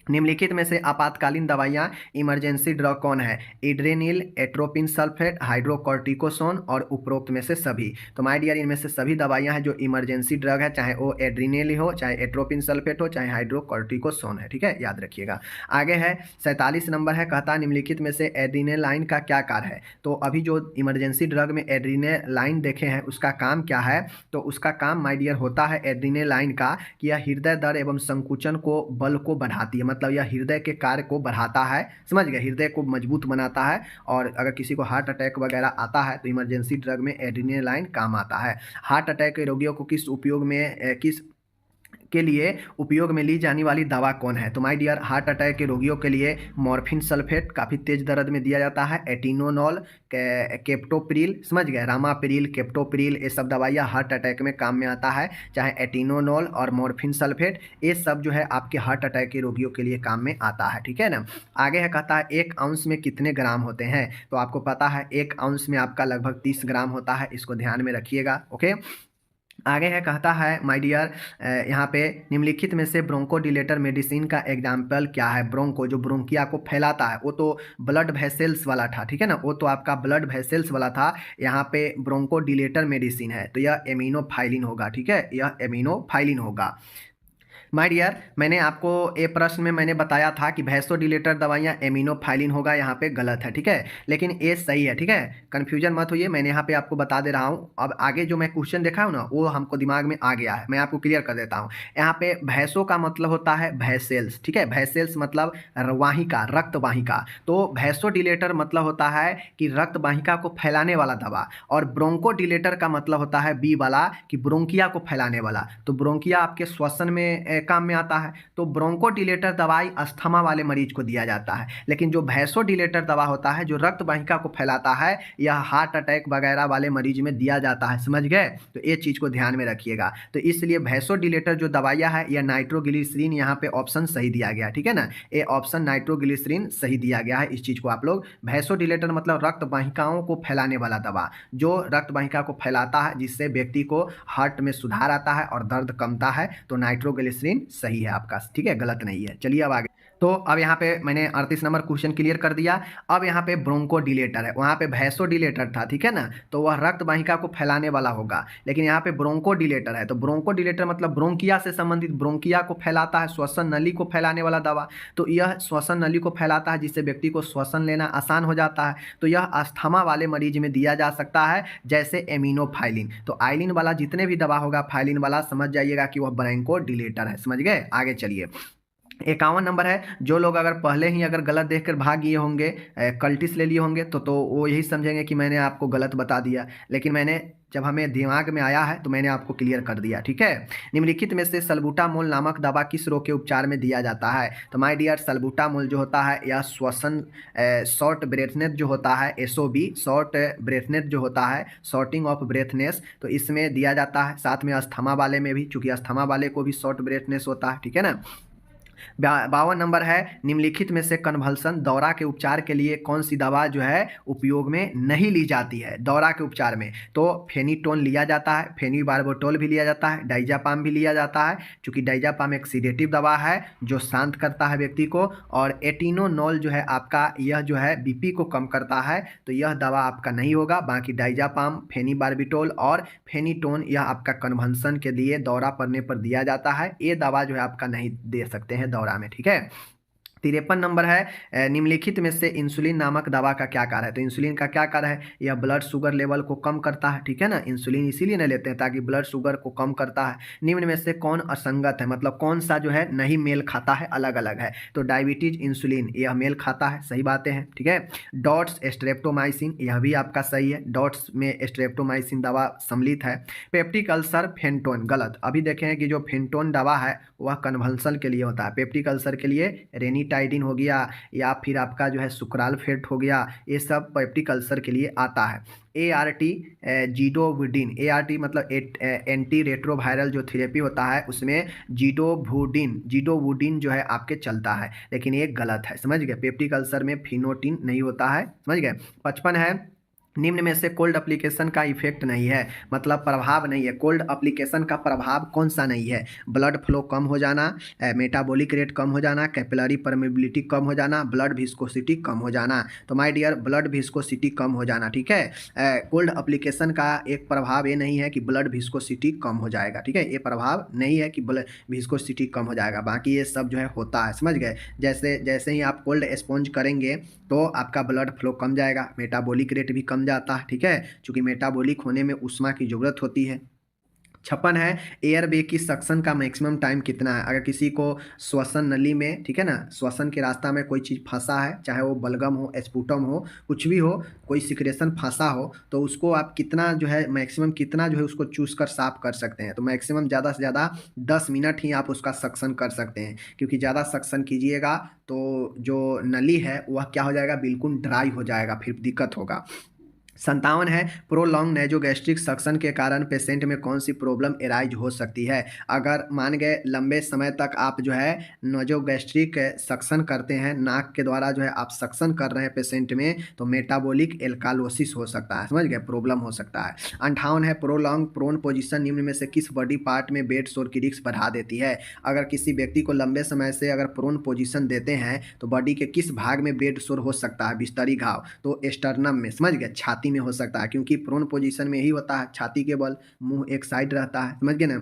निम्नलिखित में से आपातकालीन दवाइयाँ इमरजेंसी ड्रग कौन है? एड्रेनिल, एट्रोपिन सल्फेट, हाइड्रोकॉर्टिकोसोन और उपरोक्त में से सभी। तो माय डियर इनमें से सभी दवाइयाँ हैं जो इमरजेंसी ड्रग है, चाहे वो एड्रेनिल हो, चाहे एट्रोपिन सल्फेट हो, चाहे हाइड्रोकॉर्टिकोसोन है। ठीक है, याद रखिएगा। आगे है 47 नंबर है, कहता है निम्नलिखित में से एड्रीनालाइन का क्या कार्य है? तो अभी जो इमरजेंसी ड्रग में एड्रीनालाइन देखे हैं उसका काम क्या है? तो उसका काम माय डियर होता है एड्रीनालाइन का कि यह हृदय दर एवं संकुचन को बल को बढ़ाती है, मतलब यह हृदय के कार्य को बढ़ाता है, समझ गए, हृदय को मजबूत बनाता है। और अगर किसी को हार्ट अटैक वगैरह आता है तो इमरजेंसी ड्रग में एड्रीनालाइन काम आता है। हार्ट अटैक के रोगियों को किस के लिए उपयोग में ली जाने वाली दवा कौन है? तो माय डियर हार्ट अटैक के रोगियों के लिए मॉर्फिन सल्फेट काफ़ी तेज दर्द में दिया जाता है, एटिनोनॉल, केप्टोप्रिल, समझ गए, रामाप्रिल, केप्टोप्रिल, ये सब दवाइयाँ हार्ट अटैक में काम में आता है, चाहे एटिनोनॉल और मॉर्फिन सल्फेट, ये सब जो है आपके हार्ट अटैक के रोगियों के लिए काम में आता है। ठीक है ना। आगे है, कहता है 1 आउंस में कितने ग्राम होते हैं? तो आपको पता है 1 आउंस में आपका लगभग 30 ग्राम होता है, इसको ध्यान में रखिएगा। ओके, आगे है, कहता है माय डियर यहाँ पे निम्नलिखित में से ब्रोंकोडिलेटर मेडिसिन का एग्जाम्पल क्या है? ब्रोंको जो ब्रोंकिया को फैलाता है वो तो ब्लड वेसल्स वाला था, ठीक है ना, वो तो आपका ब्लड वेसल्स वाला था। यहाँ पे ब्रोंकोडिलेटर मेडिसिन है तो यह एमिनोफाइलिन होगा। ठीक है, यह एमिनोफाइलिन होगा। माय डियर मैंने आपको ए प्रश्न में मैंने बताया था कि वैसोडिलेटर दवाइयाँ एमिनोफाइलिन होगा, यहाँ पे गलत है। ठीक है, लेकिन ए सही है। ठीक है, कन्फ्यूजन मत होइए, मैंने यहाँ पे आपको बता दे रहा हूँ। अब आगे जो मैं क्वेश्चन देखा हूँ ना वो हमको दिमाग में आ गया है, मैं आपको क्लियर कर देता हूँ। यहाँ पे भैंसों का मतलब होता है वैसेल्स। ठीक है, वैसेल्स मतलब वाहिका, रक्त वाहिका। तो वैसोडिलेटर मतलब होता है कि रक्त वाहिका को फैलाने वाला दवा, और ब्रोंकोडिलेटर का मतलब होता है बी वाला कि ब्रोंकिया को फैलाने वाला। तो ब्रोंकिया आपके श्वसन में काम में आता है, तो ब्रोंकोडिलेटर दवाई अस्थमा वाले मरीज को दिया जाता है। लेकिन जो वैसोडिलेटर दवा होता है जो रक्त वाहिका को फैलाता है, यह हार्ट अटैक वगैरह वाले मरीज में दिया जाता है, समझ गए। तो ये चीज़ को ध्यान में रखिएगा। तो इसलिए वैसोडिलेटर जो दवाइयाँ है यह नाइट्रोग्लिसरीन, यहाँ पे ऑप्शन सही दिया गया। ठीक है ना, ये ऑप्शन नाइट्रोग्लिसरीन सही दिया गया है। इस चीज़ को आप लोग, वैसोडिलेटर मतलब रक्त वाहिकाओं को फैलाने वाला दवा, जो रक्त वाहिका को फैलाता है जिससे व्यक्ति को हार्ट में सुधार आता है और दर्द कमता है, तो नाइट्रोग्लिसरीन सही है आपका। ठीक है, गलत नहीं है। चलिए अब आगे। तो अब यहाँ पे मैंने 38 नंबर क्वेश्चन क्लियर कर दिया। अब यहाँ पे ब्रोंकोडिलेटर है, वहाँ पे वैसोडिलेटर था, ठीक है ना, तो वह रक्त वाहिका को फैलाने वाला होगा। लेकिन यहाँ पे ब्रोंकोडिलेटर है, तो ब्रोंकोडिलेटर मतलब ब्रोंकिया से संबंधित, ब्रोंकिया को फैलाता है, श्वसन नली को फैलाने वाला दवा। तो यह श्वसन नली को फैलाता है जिससे व्यक्ति को श्वसन लेना आसान हो जाता है। तो यह अस्थमा वाले मरीज में दिया जा सकता है, जैसे एमिनोफाइलिन। तो आइलिन वाला जितने भी दवा होगा फाइलिन वाला, समझ जाइएगा कि वह ब्रोंकोडिलेटर है। समझ गए, आगे चलिए। 51 नंबर है, जो लोग अगर पहले ही अगर गलत देखकर भाग गए होंगे, कल्टिस ले लिए होंगे, तो वो यही समझेंगे कि मैंने आपको गलत बता दिया। लेकिन मैंने जब हमें दिमाग में आया है तो मैंने आपको क्लियर कर दिया। ठीक है, निम्नलिखित में से सल्बुटामोल नामक दवा किस रोग के उपचार में दिया जाता है? तो माय डियर सल्बुटामोल जो होता है यह श्वसन शॉर्ट ब्रेथनेस जो होता है, SOB शॉर्ट ब्रेथनेस जो होता है, शॉर्टिंग ऑफ ब्रेथनेस, तो इसमें दिया जाता है। साथ में अस्थमा वाले में भी, चूंकि अस्थमा वाले को भी शॉर्ट ब्रेथनेस होता है। ठीक है ना। 52 नंबर है, निम्नलिखित में से कन्वल्सन दौरा के उपचार के लिए कौन सी दवा जो है उपयोग में नहीं ली जाती है? दौरा के उपचार में तो फेनिटोन लिया जाता है, फेनिबारबिटोल भी लिया जाता है, डाइजापाम भी लिया जाता है, क्योंकि डाइजापाम एक सीडेटिव दवा है जो शांत करता है व्यक्ति को। और एटिनोनॉल जो है आपका, यह जो है BP को कम करता है, तो यह दवा आपका नहीं होगा। बाकी डाइजापाम, फेनिबारबिटोल और फेनिटोन यह आपका कन्वल्सन के लिए दौरा पड़ने पर दिया जाता है। ये दवा जो है आपका नहीं दे सकते हैं दौरा में। ठीक है। 53 नंबर है, निम्नलिखित में से इंसुलिन नामक दवा का क्या कार्य है? तो इंसुलिन का क्या कार्य है? यह ब्लड शुगर लेवल को कम करता है। ठीक है ना, इंसुलिन इसीलिए नहीं लेते हैं ताकि ब्लड शुगर को कम करता है। निम्न में से कौन असंगत है, मतलब कौन सा जो है नहीं मेल खाता है, अलग अलग है? तो डायबिटीज इंसुलिन यह मेल खाता है, सही बातें हैं। ठीक है। डॉट्स स्ट्रेप्टोमाइसिन यह भी आपका सही है, डॉट्स में स्ट्रेप्टोमाइसिन दवा सम्मिलित है। पेप्टिक अल्सर फेंटोन, गलत। अभी देखें कि जो फेंटोन दवा है वह कन्वल्सन के लिए होता है, पेप्टिक अल्सर के लिए रेनिटाइडिन हो गया या फिर आपका जो है सुक्रालफेट हो गया, ये सब पेप्टिक अल्सर के लिए आता है। ART जीडोवुडिन, ART मतलब एंटी रेट्रोवायरल जो थेरेपी होता है उसमें जीडोवुडिन जो है आपके चलता है, लेकिन ये गलत है, समझ गए। पेप्टिक अल्सर में फिनोटिन नहीं होता है, समझ गए। 55 है, निम्न में से कोल्ड एप्लीकेशन का इफेक्ट नहीं है, मतलब प्रभाव नहीं है। कोल्ड एप्लीकेशन का प्रभाव कौन सा नहीं है? ब्लड फ्लो कम हो जाना, मेटाबॉलिक रेट कम हो जाना, कैपिलरी परमेबिलिटी कम हो जाना, ब्लड विस्कोसिटी कम हो जाना। तो माय डियर, ब्लड विस्कोसिटी कम हो जाना, ठीक है। कोल्ड एप्लीकेशन का एक प्रभाव ये नहीं है कि ब्लड विस्कोसिटी कम हो जाएगा, ठीक है, ये प्रभाव नहीं है कि ब्लड विस्कोसिटी कम हो जाएगा। बाकी ये सब जो है होता है, समझ गए। जैसे जैसे ही आप कोल्ड स्पॉन्ज करेंगे तो आपका ब्लड फ्लो कम जाएगा, मेटाबॉलिक रेट भी कम जाता है, ठीक है, क्योंकि मेटाबॉलिक होने में ऊष्मा की ज़रूरत होती है। 56 है, एयर वे की सक्शन का मैक्सिमम टाइम कितना है? अगर किसी को श्वसन नली में, ठीक है ना, श्वसन के रास्ता में कोई चीज़ फंसा है, चाहे वो बलगम हो, स्पुटम हो, कुछ भी हो, कोई सिक्रेशन फंसा हो, तो उसको आप कितना जो है मैक्सिमम कितना जो है उसको चूस कर साफ कर सकते हैं? तो मैक्सिमम ज़्यादा से ज़्यादा 10 मिनट ही आप उसका सक्शन कर सकते हैं, क्योंकि ज़्यादा सक्शन कीजिएगा तो जो नली है वह क्या हो जाएगा, बिल्कुल ड्राई हो जाएगा, फिर दिक्कत होगा। 57 है, प्रोलॉन्ग नेजोगैस्ट्रिक सक्शन के कारण पेशेंट में कौन सी प्रॉब्लम एराइज हो सकती है? अगर मान गए लंबे समय तक आप जो है नेजोगैस्ट्रिक सक्शन करते हैं, नाक के द्वारा जो है आप सक्शन कर रहे हैं पेशेंट में, तो मेटाबॉलिक एल्कालोसिस हो सकता है, समझ गए, प्रॉब्लम हो सकता है। 58 है, प्रोलॉन्ग प्रोन पोजीशन निम्न में से किस बॉडी पार्ट में बेड सोर की रिस्क बढ़ा देती है? अगर किसी व्यक्ति को लंबे समय से अगर प्रोन पोजीशन देते हैं तो बॉडी के किस भाग में बेड सोर हो सकता है, बिस्तरी घाव? तो एस्टर्नम में, समझ गए, छाती में हो सकता है, क्योंकि प्रोन पोजीशन में ही होता है, छाती के बल मुंह एक साइड रहता है, समझ गए ना।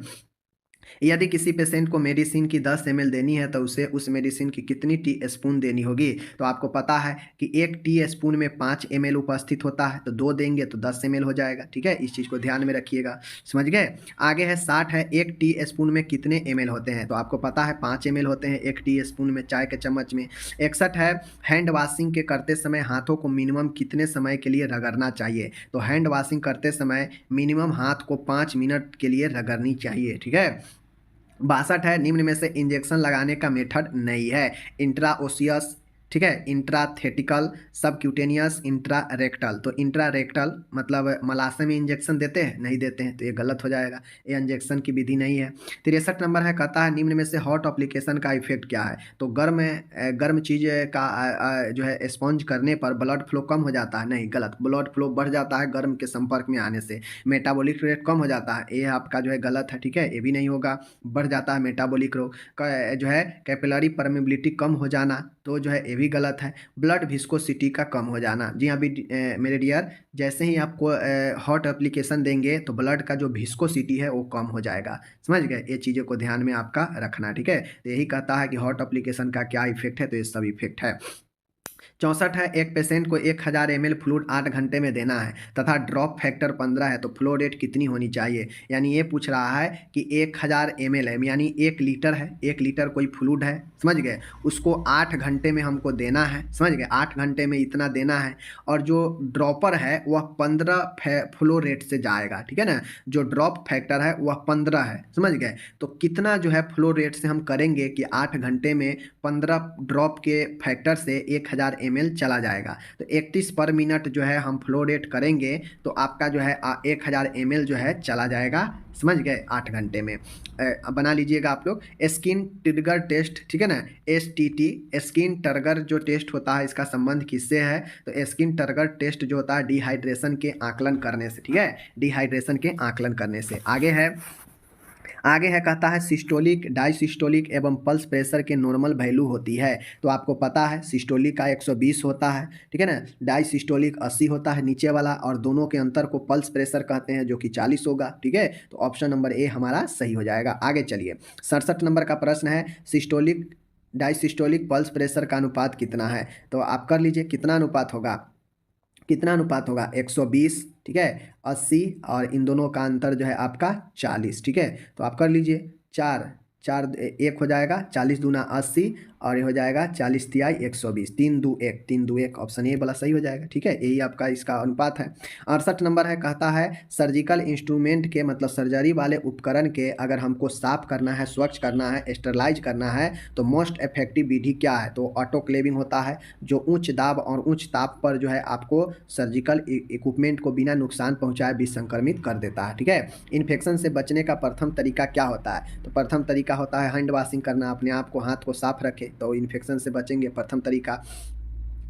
यदि किसी पेशेंट को मेडिसिन की 10 ml देनी है तो उसे उस मेडिसिन की कितनी टी स्पून देनी होगी? तो आपको पता है कि 1 टी स्पून में 5 ml उपस्थित होता है, तो 2 देंगे तो 10 ml हो जाएगा, ठीक है, इस चीज़ को ध्यान में रखिएगा, समझ गए। आगे है 60 है, 1 टी स्पून में कितने ml होते हैं? तो आपको पता है 5 ml होते हैं 1 टी स्पून में, चाय के चम्मच में। 61 है, हैंड वॉशिंग के करते समय हाथों को मिनिमम कितने समय के लिए रगड़ना चाहिए? तो हैंड वॉशिंग करते समय मिनिमम हाथ को 5 मिनट के लिए रगड़नी चाहिए, ठीक है। 62 है, निम्न में से इंजेक्शन लगाने का मेथड नहीं है? इंट्राओसियस, ठीक है, इंट्राथेटिकल, सबक्यूटेनियस, इंट्रारेक्टल। तो इंट्रारेक्टल मतलब मलाशय में इंजेक्शन देते हैं, नहीं देते हैं, तो ये गलत हो जाएगा, ये इंजेक्शन की विधि नहीं है। 63 नंबर है, कहता है निम्न में से हॉट एप्लीकेशन का इफेक्ट क्या है? तो गर्म चीज़ का जो है स्पॉन्ज करने पर ब्लड फ्लो कम हो जाता है, नहीं, गलत, ब्लड फ्लो बढ़ जाता है गर्म के संपर्क में आने से। मेटाबॉलिक रेट कम हो जाता है, ये आपका जो है गलत है, ठीक है, ये भी नहीं होगा। बढ़ जाता है मेटाबॉलिक जो है कैपिलरी परमेबिलिटी कम हो जाना, तो जो है ये भी गलत है। ब्लड विस्कोसिटी का कम हो जाना, जी हाँ मेरे डियर, जैसे ही आपको हॉट एप्लीकेशन देंगे तो ब्लड का जो विस्कोसिटी है वो कम हो जाएगा, समझ गए, ये चीज़ों को ध्यान में आपका रखना, ठीक है। तो यही कहता है कि हॉट एप्लीकेशन का क्या इफेक्ट है, तो ये सब इफेक्ट है। 64 है, एक पेशेंट को 1000 ml फ्लूइड 8 घंटे में देना है तथा ड्रॉप फैक्टर 15 है, तो फ्लो रेट कितनी होनी चाहिए? यानी ये पूछ रहा है कि 1000 ml है, यानी 1 लीटर है, 1 लीटर कोई फ्लूइड है, समझ गए, उसको 8 घंटे में हमको देना है, समझ गए, 8 घंटे में इतना देना है, और जो ड्रॉपर है वह 15 फ्लो रेट से जाएगा, ठीक है ना, जो ड्रॉप फैक्टर है वह 15 है, समझ गए। तो कितना जो है फ्लो रेट से हम करेंगे कि 8 घंटे में 15 ड्रॉप के फैक्टर से 1000 ml चला जाएगा, तो 31 पर मिनट जो है हम फ्लो रेट करेंगे तो आपका जो है 1000 ml जो है चला जाएगा, समझ गए, 8 घंटे में। बना लीजिएगा आप लोग। स्किन ट्रिगर टेस्ट, ठीक है ना, STT, स्किन ट्रिगर जो टेस्ट होता है इसका संबंध किससे है? तो स्किन ट्रिगर टेस्ट जो होता है डिहाइड्रेशन के आकलन करने से, ठीक है, डिहाइड्रेशन के आकलन करने से। आगे है कहता है सिस्टोलिक, डायसिस्टोलिक एवं पल्स प्रेशर के नॉर्मल वैल्यू होती है। तो आपको पता है सिस्टोलिक का 120 होता है, ठीक है ना, डायसिस्टोलिक 80 होता है नीचे वाला, और दोनों के अंतर को पल्स प्रेशर कहते हैं जो कि 40 होगा, ठीक है। तो ऑप्शन नंबर ए हमारा सही हो जाएगा। आगे चलिए, 67 नंबर का प्रश्न है सिस्टोलिक डायसिस्टोलिक पल्स प्रेशर का अनुपात कितना है? तो आप कर लीजिए, कितना अनुपात होगा, 120, ठीक है, 80, और इन दोनों का अंतर जो है आपका 40, ठीक है। तो आप कर लीजिए, 1 हो जाएगा, 40 दूना 80, और ये हो जाएगा 40 तिहाई 120, 3 दू 1, ऑप्शन ए वाला सही हो जाएगा, ठीक है, यही आपका इसका अनुपात है। 68 नंबर है, कहता है सर्जिकल इंस्ट्रूमेंट के मतलब सर्जरी वाले उपकरण के अगर हमको साफ करना है, स्वच्छ करना है, स्टरलाइज करना है, तो मोस्ट इफेक्टिव विधि क्या है? तो ऑटोक्लेविंग होता है, जो उच्च दाब और उच्च ताप पर जो है आपको सर्जिकल इक्विपमेंट को बिना नुकसान पहुँचाए विसंक्रमित कर देता है, ठीक है। इन्फेक्शन से बचने का प्रथम तरीका क्या होता है? तो प्रथम तरीका होता है हैंड वॉशिंग करना, अपने आप को हाथ को साफ रखें तो इन्फेक्शन से बचेंगे, प्रथम तरीका।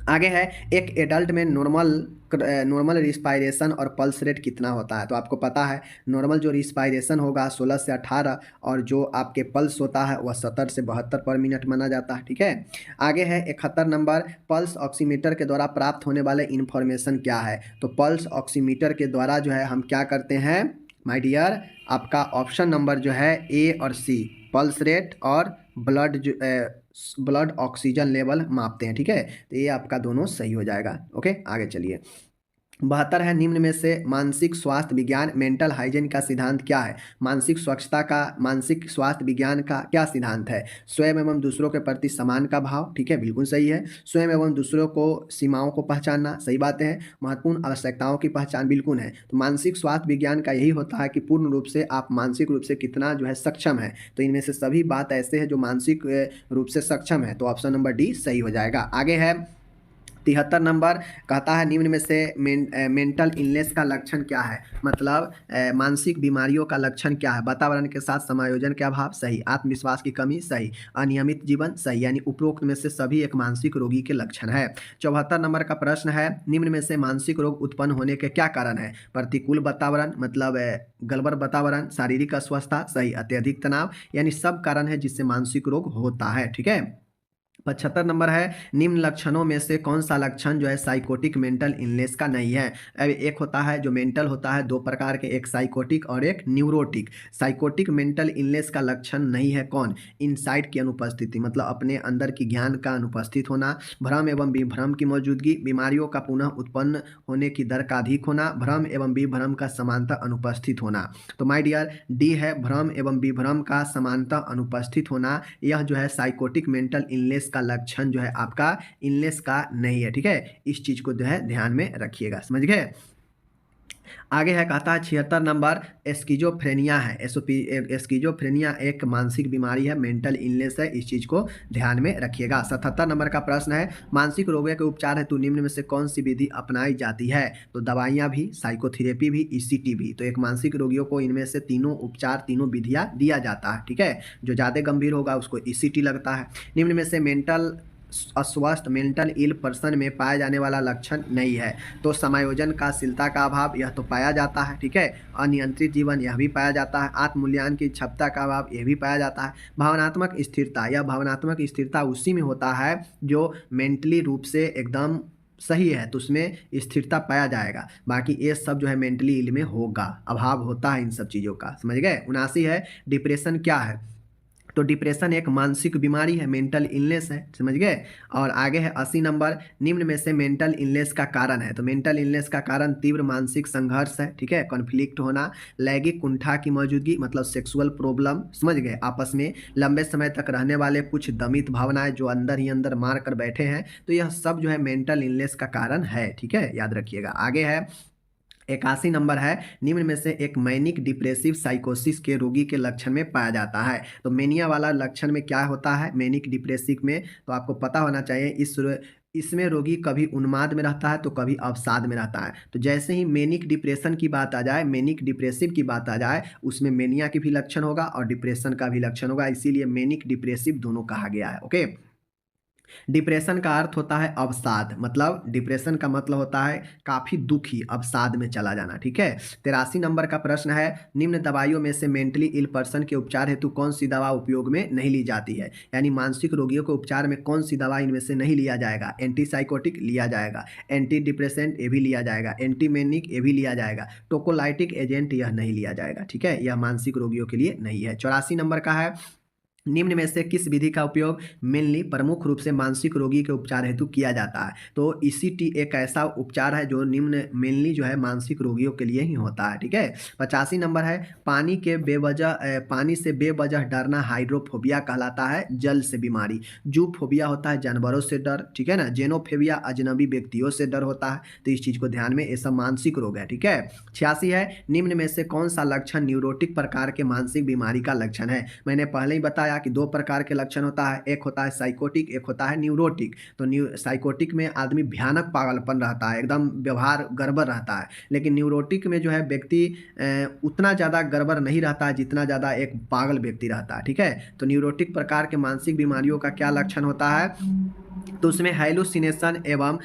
आगे है, एक एडल्ट में नॉर्मल रिस्पायरेशन और पल्स रेट कितना होता है। तो आपको पता है नॉर्मल जो रिस्पायरेशन होगा 16 से 18 और जो आपके पल्स होता है वह 70 से 72 पर मिनट माना जाता है। ठीक है, आगे है 71 नंबर, पल्स ऑक्सीमीटर के द्वारा प्राप्त होने वाले इन्फॉर्मेशन क्या है। तो पल्स ऑक्सीमीटर के द्वारा जो है हम क्या करते हैं माय डियर, आपका ऑप्शन नंबर जो है ए और सी, पल्स रेट और ब्लड ऑक्सीजन लेवल मापते हैं। ठीक है, तो ये आपका दोनों सही हो जाएगा। ओके, आगे चलिए। 72 है, निम्न में से मानसिक स्वास्थ्य विज्ञान मेंटल हाइजीन का सिद्धांत क्या है। मानसिक स्वास्थ्य विज्ञान का क्या सिद्धांत है। स्वयं एवं दूसरों के प्रति सम्मान का भाव, ठीक है, बिल्कुल सही है। स्वयं एवं दूसरों को सीमाओं को पहचानना, सही बात है। महत्वपूर्ण आवश्यकताओं की पहचान, बिल्कुल है। तो मानसिक स्वास्थ्य विज्ञान का यही होता है कि पूर्ण रूप से आप मानसिक रूप से कितना जो है सक्षम है। तो इनमें से सभी बात ऐसे है जो मानसिक रूप से सक्षम है। तो ऑप्शन नंबर डी सही हो जाएगा। आगे है 73 नंबर, कहता है निम्न में से मेंटल इलनेस का लक्षण क्या है। मतलब मानसिक बीमारियों का लक्षण क्या है। वातावरण के साथ समायोजन के अभाव, सही। आत्मविश्वास की कमी, सही। अनियमित जीवन, सही। यानी उपरोक्त में से सभी एक मानसिक रोगी के लक्षण है। 74 नंबर का प्रश्न है, निम्न में से मानसिक रोग उत्पन्न होने के क्या कारण है। प्रतिकूल वातावरण, मतलब गड़बड़ वातावरण, शारीरिक अस्वस्थता, सही। अत्यधिक तनाव, यानी सब कारण है जिससे मानसिक रोग होता है। ठीक है, 75 नंबर है, निम्न लक्षणों में से कौन सा लक्षण जो है साइकोटिक मेंटल इलनेस का नहीं है। अब एक होता है जो मेंटल होता है दो प्रकार के, एक साइकोटिक और एक न्यूरोटिक। साइकोटिक मेंटल इलनेस का लक्षण नहीं है कौन, इनसाइट की अनुपस्थिति, मतलब अपने अंदर की ज्ञान का अनुपस्थित होना, भ्रम एवं विभ्रम की मौजूदगी, बीमारियों का पुनः उत्पन्न होने की दर का अधिक होना, भ्रम एवं विभ्रम का समानता अनुपस्थित होना। तो माय डियर डी है, भ्रम एवं विभ्रम का समानता अनुपस्थित होना, यह जो है साइकोटिक मेंटल इलनेस का लक्षण जो है आपका इलनेस का नहीं है। ठीक है, इस चीज को जो है ध्यान में रखिएगा, समझ गए। आगे है, कहता है 76 नंबर, एस्किजोफ्रेनिया है। एस्किजोफ्रेनिया एक मानसिक बीमारी है, मेंटल इलनेस है, इस चीज को ध्यान में रखिएगा। 77 नंबर का प्रश्न है, मानसिक रोगों के उपचार हेतु निम्न में से कौन सी विधि अपनाई जाती है। तो दवाइयाँ भी, साइकोथेरेपी भी, ईसीटी भी। तो एक मानसिक रोगियों को इनमें से तीनों उपचार, तीनों विधियाँ दिया जाता है। ठीक है, जो ज़्यादा गंभीर होगा उसको ईसीटी लगता है। निम्न में से मेंटल अस्वस्थ मेंटल इल पर्सन में पाया जाने वाला लक्षण नहीं है। तो समायोजनशीलता का अभाव, यह तो पाया जाता है। ठीक है, अनियंत्रित जीवन, यह भी पाया जाता है। आत्ममूल्यांकन की क्षमता का अभाव, यह भी पाया जाता है। भावनात्मक स्थिरता, यह भावनात्मक स्थिरता उसी में होता है जो मेंटली रूप से एकदम सही है, तो उसमें स्थिरता पाया जाएगा। बाकी ये सब जो है मेंटली इल में होगा, अभाव होता है इन सब चीज़ों का, समझ गए। 79 है, डिप्रेशन क्या है। तो डिप्रेशन एक मानसिक बीमारी है, मेंटल इलनेस है, समझ गए। और आगे है 80 नंबर, निम्न में से मेंटल इलनेस का कारण है। तो मेंटल इलनेस का कारण तीव्र मानसिक संघर्ष है, ठीक है, कॉन्फ्लिक्ट होना, लैंगिक कुंठा की मौजूदगी, मतलब सेक्सुअल प्रॉब्लम, समझ गए, आपस में लंबे समय तक रहने वाले कुछ दमित भावनाएं जो अंदर ही अंदर मार कर बैठे हैं, तो यह सब जो है मेंटल इलनेस का कारण है। ठीक है, याद रखिएगा। आगे है 81 नंबर है, निम्न में से एक मैनिक डिप्रेसिव साइकोसिस के रोगी के लक्षण में पाया जाता है। तो मेनिया वाला लक्षण में क्या होता है मैनिक डिप्रेसिव में, तो आपको पता होना चाहिए इसमें रोगी कभी उन्माद में रहता है तो कभी अवसाद में रहता है। तो जैसे ही मेनिक डिप्रेशन की बात आ जाए, मेनिक डिप्रेसिव की बात आ जाए, उसमें मेनिया की भी लक्षण होगा और डिप्रेशन का भी लक्षण होगा, इसीलिए मेनिक डिप्रेसिव दोनों कहा गया है। ओके, डिप्रेशन का अर्थ होता है अवसाद, मतलब डिप्रेशन का मतलब होता है काफी दुखी, अवसाद में चला जाना। ठीक है, 83 नंबर का प्रश्न है, निम्न दवाइयों में से मेंटली इल पर्सन के उपचार हेतु कौन सी दवा उपयोग में नहीं ली जाती है। यानी मानसिक रोगियों के उपचार में कौन सी दवा इनमें से नहीं लिया जाएगा। एंटीसाइकोटिक लिया जाएगा, एंटी डिप्रेसेंट ये भी लिया जाएगा, एंटीमेनिक ये भी लिया जाएगा, टोकोलाइटिक एजेंट यह नहीं लिया जाएगा। ठीक है, यह मानसिक रोगियों के लिए नहीं है। 84 नंबर का है, निम्न में से किस विधि का उपयोग मेनली प्रमुख रूप से मानसिक रोगी के उपचार हेतु किया जाता है। तो ईसीटी एक ऐसा उपचार है जो निम्न मेनली जो है मानसिक रोगियों के लिए ही होता है। ठीक है, 85 नंबर है, पानी से बेवजह डरना हाइड्रोफोबिया कहलाता है, जल से बीमारी। जूफोबिया होता है जानवरों से डर, ठीक है ना। जेनोफोबिया अजनबी व्यक्तियों से डर होता है, तो इस चीज़ को ध्यान में, ये सब मानसिक रोग है। ठीक है, 86 है, निम्न में से कौन सा लक्षण न्यूरोटिक प्रकार के मानसिक बीमारी का लक्षण है। मैंने पहले ही बताया कि दो प्रकार के लक्षण होता है, एक होता है साइकोटिक, एक होता है न्यूरोटिक। तो साइकोटिक में आदमी भयानक पागलपन रहता है, एकदम व्यवहार गड़बड़ रहता है, लेकिन न्यूरोटिक में जो है व्यक्ति उतना ज़्यादा गड़बड़ नहीं रहता है जितना ज़्यादा एक पागल व्यक्ति रहता है। ठीक है, तो न्यूरोटिक प्रकार के मानसिक बीमारियों का क्या लक्षण होता है, तो उसमें हैलुसिनेशन एवं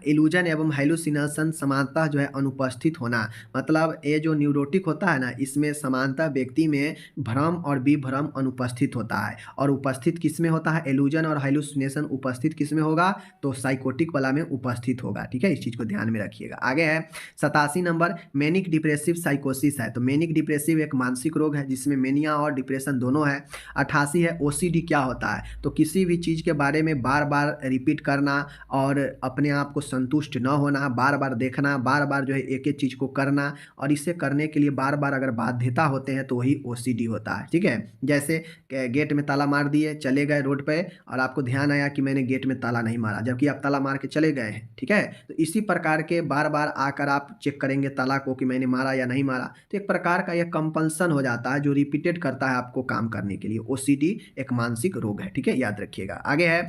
इल्यूजन एवं हैलुसिनेशन समानतः जो है अनुपस्थित होना, मतलब ये जो न्यूरोटिक होता है ना, इसमें समानतः व्यक्ति में भ्रम और विभ्रम अनुपस्थित होता है। और उपस्थित किस में होता है? इल्यूजन और हैलुसिनेशन उपस्थित किस में होगा? तो साइकोटिक वाला में उपस्थित होगा। ठीक है, इस चीज़ को ध्यान में रखिएगा। आगे है 87 नंबर, मैनिक डिप्रेसिव साइकोसिस है। तो मैनिक डिप्रेसिव एक मानसिक रोग है जिसमें मेनिया और डिप्रेशन दोनों है। 88 है ओसीडी क्या होता है? तो किसी भी चीज़ के बारे में बार बार रिपीट करना और अपने आप को संतुष्ट न होना, बार बार देखना, बार बार जो है एक एक चीज़ को करना, और इसे करने के लिए बार बार अगर बाध्यता होते हैं तो वही ओसीडी होता है। ठीक है, जैसे गेट में ताला मार दिए, चले गए रोड पे, और आपको ध्यान आया कि मैंने गेट में ताला नहीं मारा, जबकि आप ताला मार के चले गए हैं। ठीक है, तो इसी प्रकार के बार बार आकर आप चेक करेंगे ताला को कि मैंने मारा या नहीं मारा, तो एक प्रकार का यह कंपल्सन हो जाता है जो रिपीटेड करता है आपको काम करने के लिए। ओसीडी एक मानसिक रोग है। ठीक है, याद रखिएगा। आगे है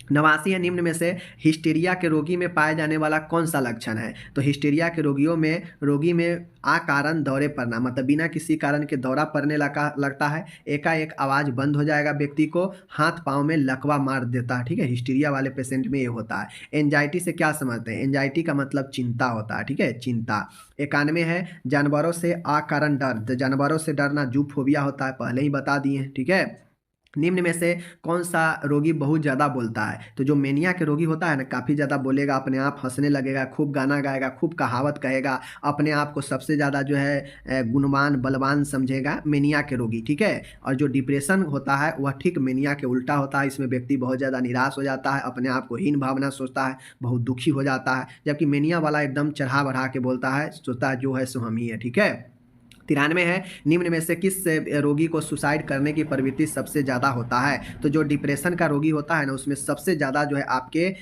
89 है, निम्न में से हिस्टीरिया के रोगी में पाया जाने वाला कौन सा लक्षण है? तो हिस्टीरिया के रोगी में अकारण दौरे पड़ना, मतलब बिना किसी कारण के दौरा पड़ने लगता है, एकाएक आवाज़ बंद हो जाएगा, व्यक्ति को हाथ पाँव में लकवा मार देता है। ठीक है, हिस्टीरिया वाले पेशेंट में ये होता है। एंजाइटी से क्या समझते हैं? एंजाइटी का मतलब चिंता होता है। ठीक है, चिंता। 91 है, जानवरों से अकारण डर, तो जानवरों से डरना जूफोबिया होता है, पहले ही बता दिए हैं। ठीक है, निम्न में से कौन सा रोगी बहुत ज़्यादा बोलता है? तो जो मेनिया के रोगी होता है ना, काफ़ी ज़्यादा बोलेगा, अपने आप हंसने लगेगा, खूब गाना गाएगा, खूब कहावत कहेगा, अपने आप को सबसे ज़्यादा जो है गुणवान बलवान समझेगा, मेनिया के रोगी। ठीक है, और जो डिप्रेशन होता है वह ठीक मेनिया के उल्टा होता है। इसमें व्यक्ति बहुत ज़्यादा निराश हो जाता है, अपने आप को हीन भावना सोचता है, बहुत दुखी हो जाता है, जबकि मेनिया वाला एकदम चढ़ा बढ़ा के बोलता है, सोचता है जो है सो हम ही है। ठीक है, 93 है, निम्न में से किस रोगी को सुसाइड करने की प्रवृत्ति सबसे ज़्यादा होता है? तो जो डिप्रेशन का रोगी होता है ना, उसमें सबसे ज़्यादा जो है आपके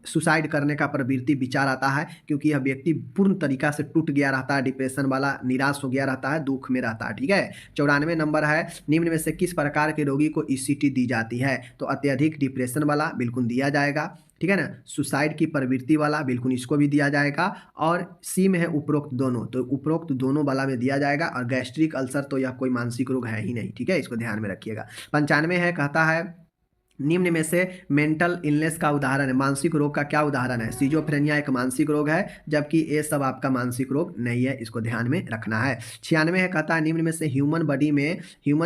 सुसाइड करने का प्रवृत्ति विचार आता है, क्योंकि यह व्यक्ति पूर्ण तरीका से टूट गया रहता है, डिप्रेशन वाला निराश हो गया रहता है, दुख में रहता है। ठीक है, 94 नंबर है, निम्न में से किस प्रकार के रोगी को ईसीटी दी जाती है? तो अत्यधिक डिप्रेशन वाला बिल्कुल दिया जाएगा। ठीक है ना, सुसाइड की प्रवृत्ति वाला बिल्कुल इसको भी दिया जाएगा, और सी में है उपरोक्त दोनों, तो उपरोक्त दोनों वाला में दिया जाएगा। और गैस्ट्रिक अल्सर तो यह कोई मानसिक रोग है ही नहीं। ठीक है, इसको ध्यान में रखिएगा। 95 है, कहता है निम्न में से मेंटल इलनेस का उदाहरण है, मानसिक रोग का क्या उदाहरण है? सिजोफ्रेनिया एक मानसिक रोग है, जबकि ये सब आपका मानसिक रोग नहीं है, इसको ध्यान में रखना है। 96 है, कहता है निम्न में से ह्यूमन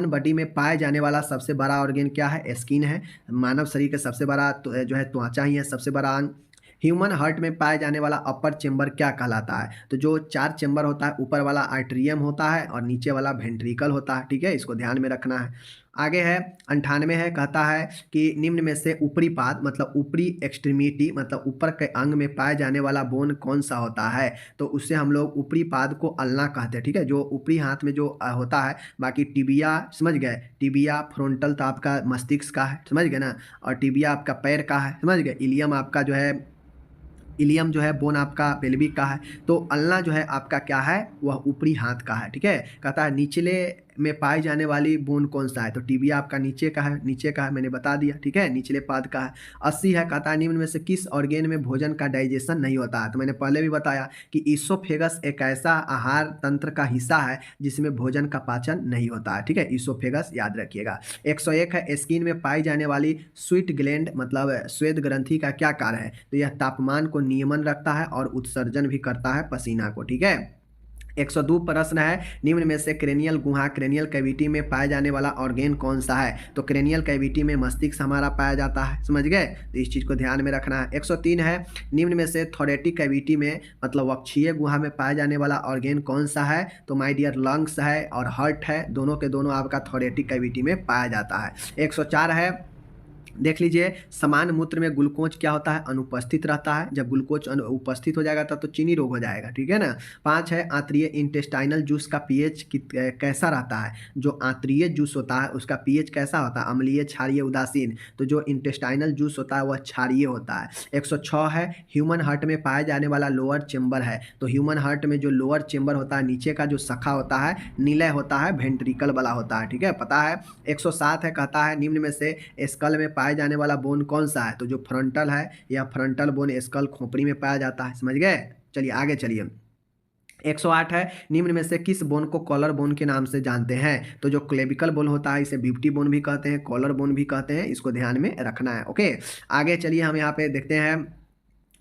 बॉडी में पाए जाने वाला सबसे बड़ा ऑर्गेन क्या है? स्किन है। मानव शरीर का सबसे बड़ा जो है त्वचा ही है, सबसे बड़ा अंग। ह्यूमन हार्ट में पाए जाने वाला अपर चेंबर क्या कहलाता है? तो जो 4 चेंबर होता है, ऊपर वाला आर्टेरियम होता है और नीचे वाला वेंट्रिकल होता है। ठीक है, इसको ध्यान में रखना है। आगे है 98 है, कहता है कि निम्न में से ऊपरी पाद मतलब ऊपरी एक्सट्रीमिटी मतलब ऊपर के अंग में पाए जाने वाला बोन कौन सा होता है? तो उससे हम लोग ऊपरी पाद को अल्ना कहते हैं। ठीक है, जो ऊपरी हाथ में जो होता है, बाकी टिबिया समझ गए, टिबिया फ्रंटल तो आपका मस्तिष्क का है, समझ गए ना, और टिबिया आपका पैर का है, समझ गए। इलियम आपका जो है, इलियम जो है बोन आपका पेल्विक का है। तो अल्ना जो है आपका क्या है? वह ऊपरी हाथ का है। ठीक है, कहता है निचले में पाई जाने वाली बोन कौन सा है? तो टिबिया आपका नीचे का है, मैंने बता दिया। ठीक है, निचले पाद का है। 80 है, कहता है निम्न में से किस ऑर्गेन में भोजन का डाइजेशन नहीं होता है? तो मैंने पहले भी बताया कि ईसोफेगस एक ऐसा आहार तंत्र का हिस्सा है जिसमें भोजन का पाचन नहीं होता है। ठीक है, ईसोफेगस याद रखिएगा। 101 है, स्किन में पाई जाने वाली स्वीट ग्लैंड मतलब श्वेत ग्रंथि का क्या कार्य है? तो यह तापमान को नियमन रखता है और उत्सर्जन भी करता है पसीना को। ठीक है, 102 प्रश्न है, निम्न में से क्रेनियल गुहा क्रेनियल कैविटी में पाया जाने वाला ऑर्गेन कौन सा है? तो क्रेनियल कैविटी में मस्तिष्क हमारा पाया जाता है, समझ गए, तो इस चीज़ को ध्यान में रखना है। 103 है, निम्न में से थोरेटिक कैविटी में मतलब वक्षीय गुहा में पाया जाने वाला ऑर्गेन कौन सा है? तो माय डियर लंग्स है और हार्ट है, दोनों के दोनों आपका थोरेटिक कैविटी में पाया जाता है। 104 है, देख लीजिए, समान मूत्र में ग्लूकोज क्या होता है? अनुपस्थित रहता है। जब ग्लूकोज उपस्थित हो जाएगा तब तो चीनी रोग हो जाएगा। ठीक है ना। 5 है, आंतरीय इंटेस्टाइनल जूस का पीएच कैसा रहता है? जो आंतरीय जूस होता है उसका पीएच कैसा होता है? अम्लीय, क्षारीय, उदासीन। तो जो इंटेस्टाइनल जूस होता है वह क्षारीय होता है। 106 है, ह्यूमन हार्ट में पाया जाने वाला लोअर चेम्बर है। तो ह्यूमन हार्ट में जो लोअर चेम्बर होता है, नीचे का जो शाखा होता है निलय होता है, वेंट्रिकल वाला होता है। ठीक है, पता है। 107 है, कहता है निम्न में से स्कल में पाए जाने वाला बोन कौन सा है? तो जो फ्रंटल है या फ्रंटल बोन स्कल खोपड़ी में पाया जाता है, समझ गए। चलिए आगे चलिए। 108 है, निम्न में से किस बोन को कॉलर बोन के नाम से जानते हैं? तो जो क्लेविकल बोन होता है इसे ब्यूटी बोन भी कहते हैं, कॉलर बोन भी कहते हैं, इसको ध्यान में रखना है। ओके, आगे चलिए हम यहाँ पे देखते हैं।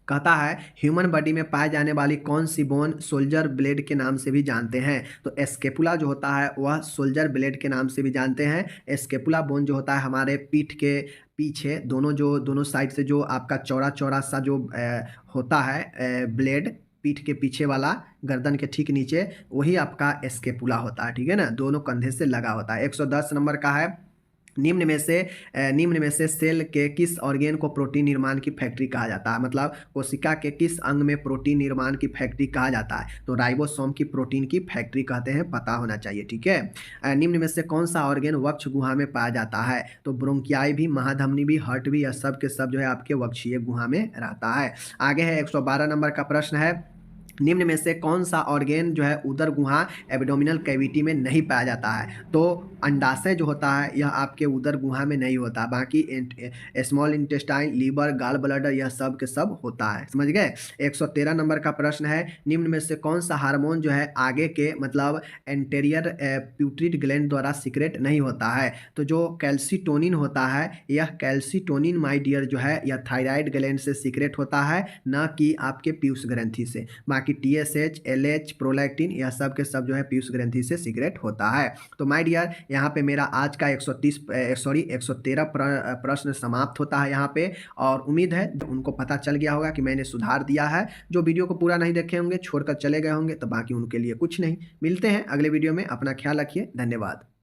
कहता है ह्यूमन बॉडी में पाए जाने वाली कौन सी बोन सोल्जर ब्लेड के नाम से भी जानते हैं? तो एस्केपुला जो होता है वह सोल्जर ब्लेड के नाम से भी जानते हैं। एस्केपुला बोन जो होता है हमारे पीठ के पीछे दोनों साइड से जो आपका चौड़ा चौड़ा सा जो होता है ब्लेड पीठ के पीछे वाला गर्दन के ठीक नीचे, वही आपका एस्केपुला होता है। ठीक है ना, दोनों कंधे से लगा होता है। 110 नंबर का है, निम्न में से सेल के किस ऑर्गेन को प्रोटीन निर्माण की फैक्ट्री कहा जाता है? मतलब कोशिका के किस अंग में प्रोटीन निर्माण की फैक्ट्री कहा जाता है? तो राइबोसोम की प्रोटीन की फैक्ट्री कहते हैं, पता होना चाहिए। ठीक है, निम्न में से कौन सा ऑर्गेन वक्ष गुहा में पाया जाता है? तो ब्रोंकियाई भी, महाधमनी भी, हार्ट भी, यह सब के सब जो है आपके वक्षीय गुहा में रहता है। आगे है 112 नंबर का प्रश्न है, निम्न में से कौन सा ऑर्गेन जो है उदर गुहा एब्डोमिनल कैविटी में नहीं पाया जाता है? तो अंडाशय जो होता है यह आपके उदर गुहा में नहीं होता, बाकी स्मॉल इंटेस्टाइन, लीवर, गाल ब्लडर यह सब के सब होता है। समझ गए? 113 नंबर का प्रश्न है, निम्न में से कौन सा हार्मोन जो है आगे के मतलब एंटेरियर प्यूटरी ग्लैंड द्वारा सीक्रेट नहीं होता है? तो जो कैल्सीटोनिन होता है, यह कैल्सीटोनिन माय डियर जो है यह थायराइड ग्लैंड से सीक्रेट होता है, न कि आपके पीयूष ग्रंथि से। कि TSH, LH, प्रोलैक्टिन यह सब के सब जो है पीयूष ग्रंथि से सीक्रेट होता है। तो माय डियर यहाँ पे मेरा आज का 113 प्रश्न समाप्त होता है यहाँ पे, और उम्मीद है उनको पता चल गया होगा कि मैंने सुधार दिया है। जो वीडियो को पूरा नहीं देखे होंगे, छोड़कर चले गए होंगे, तो बाकी उनके लिए कुछ नहीं। मिलते हैं अगले वीडियो में, अपना ख्याल रखिए, धन्यवाद।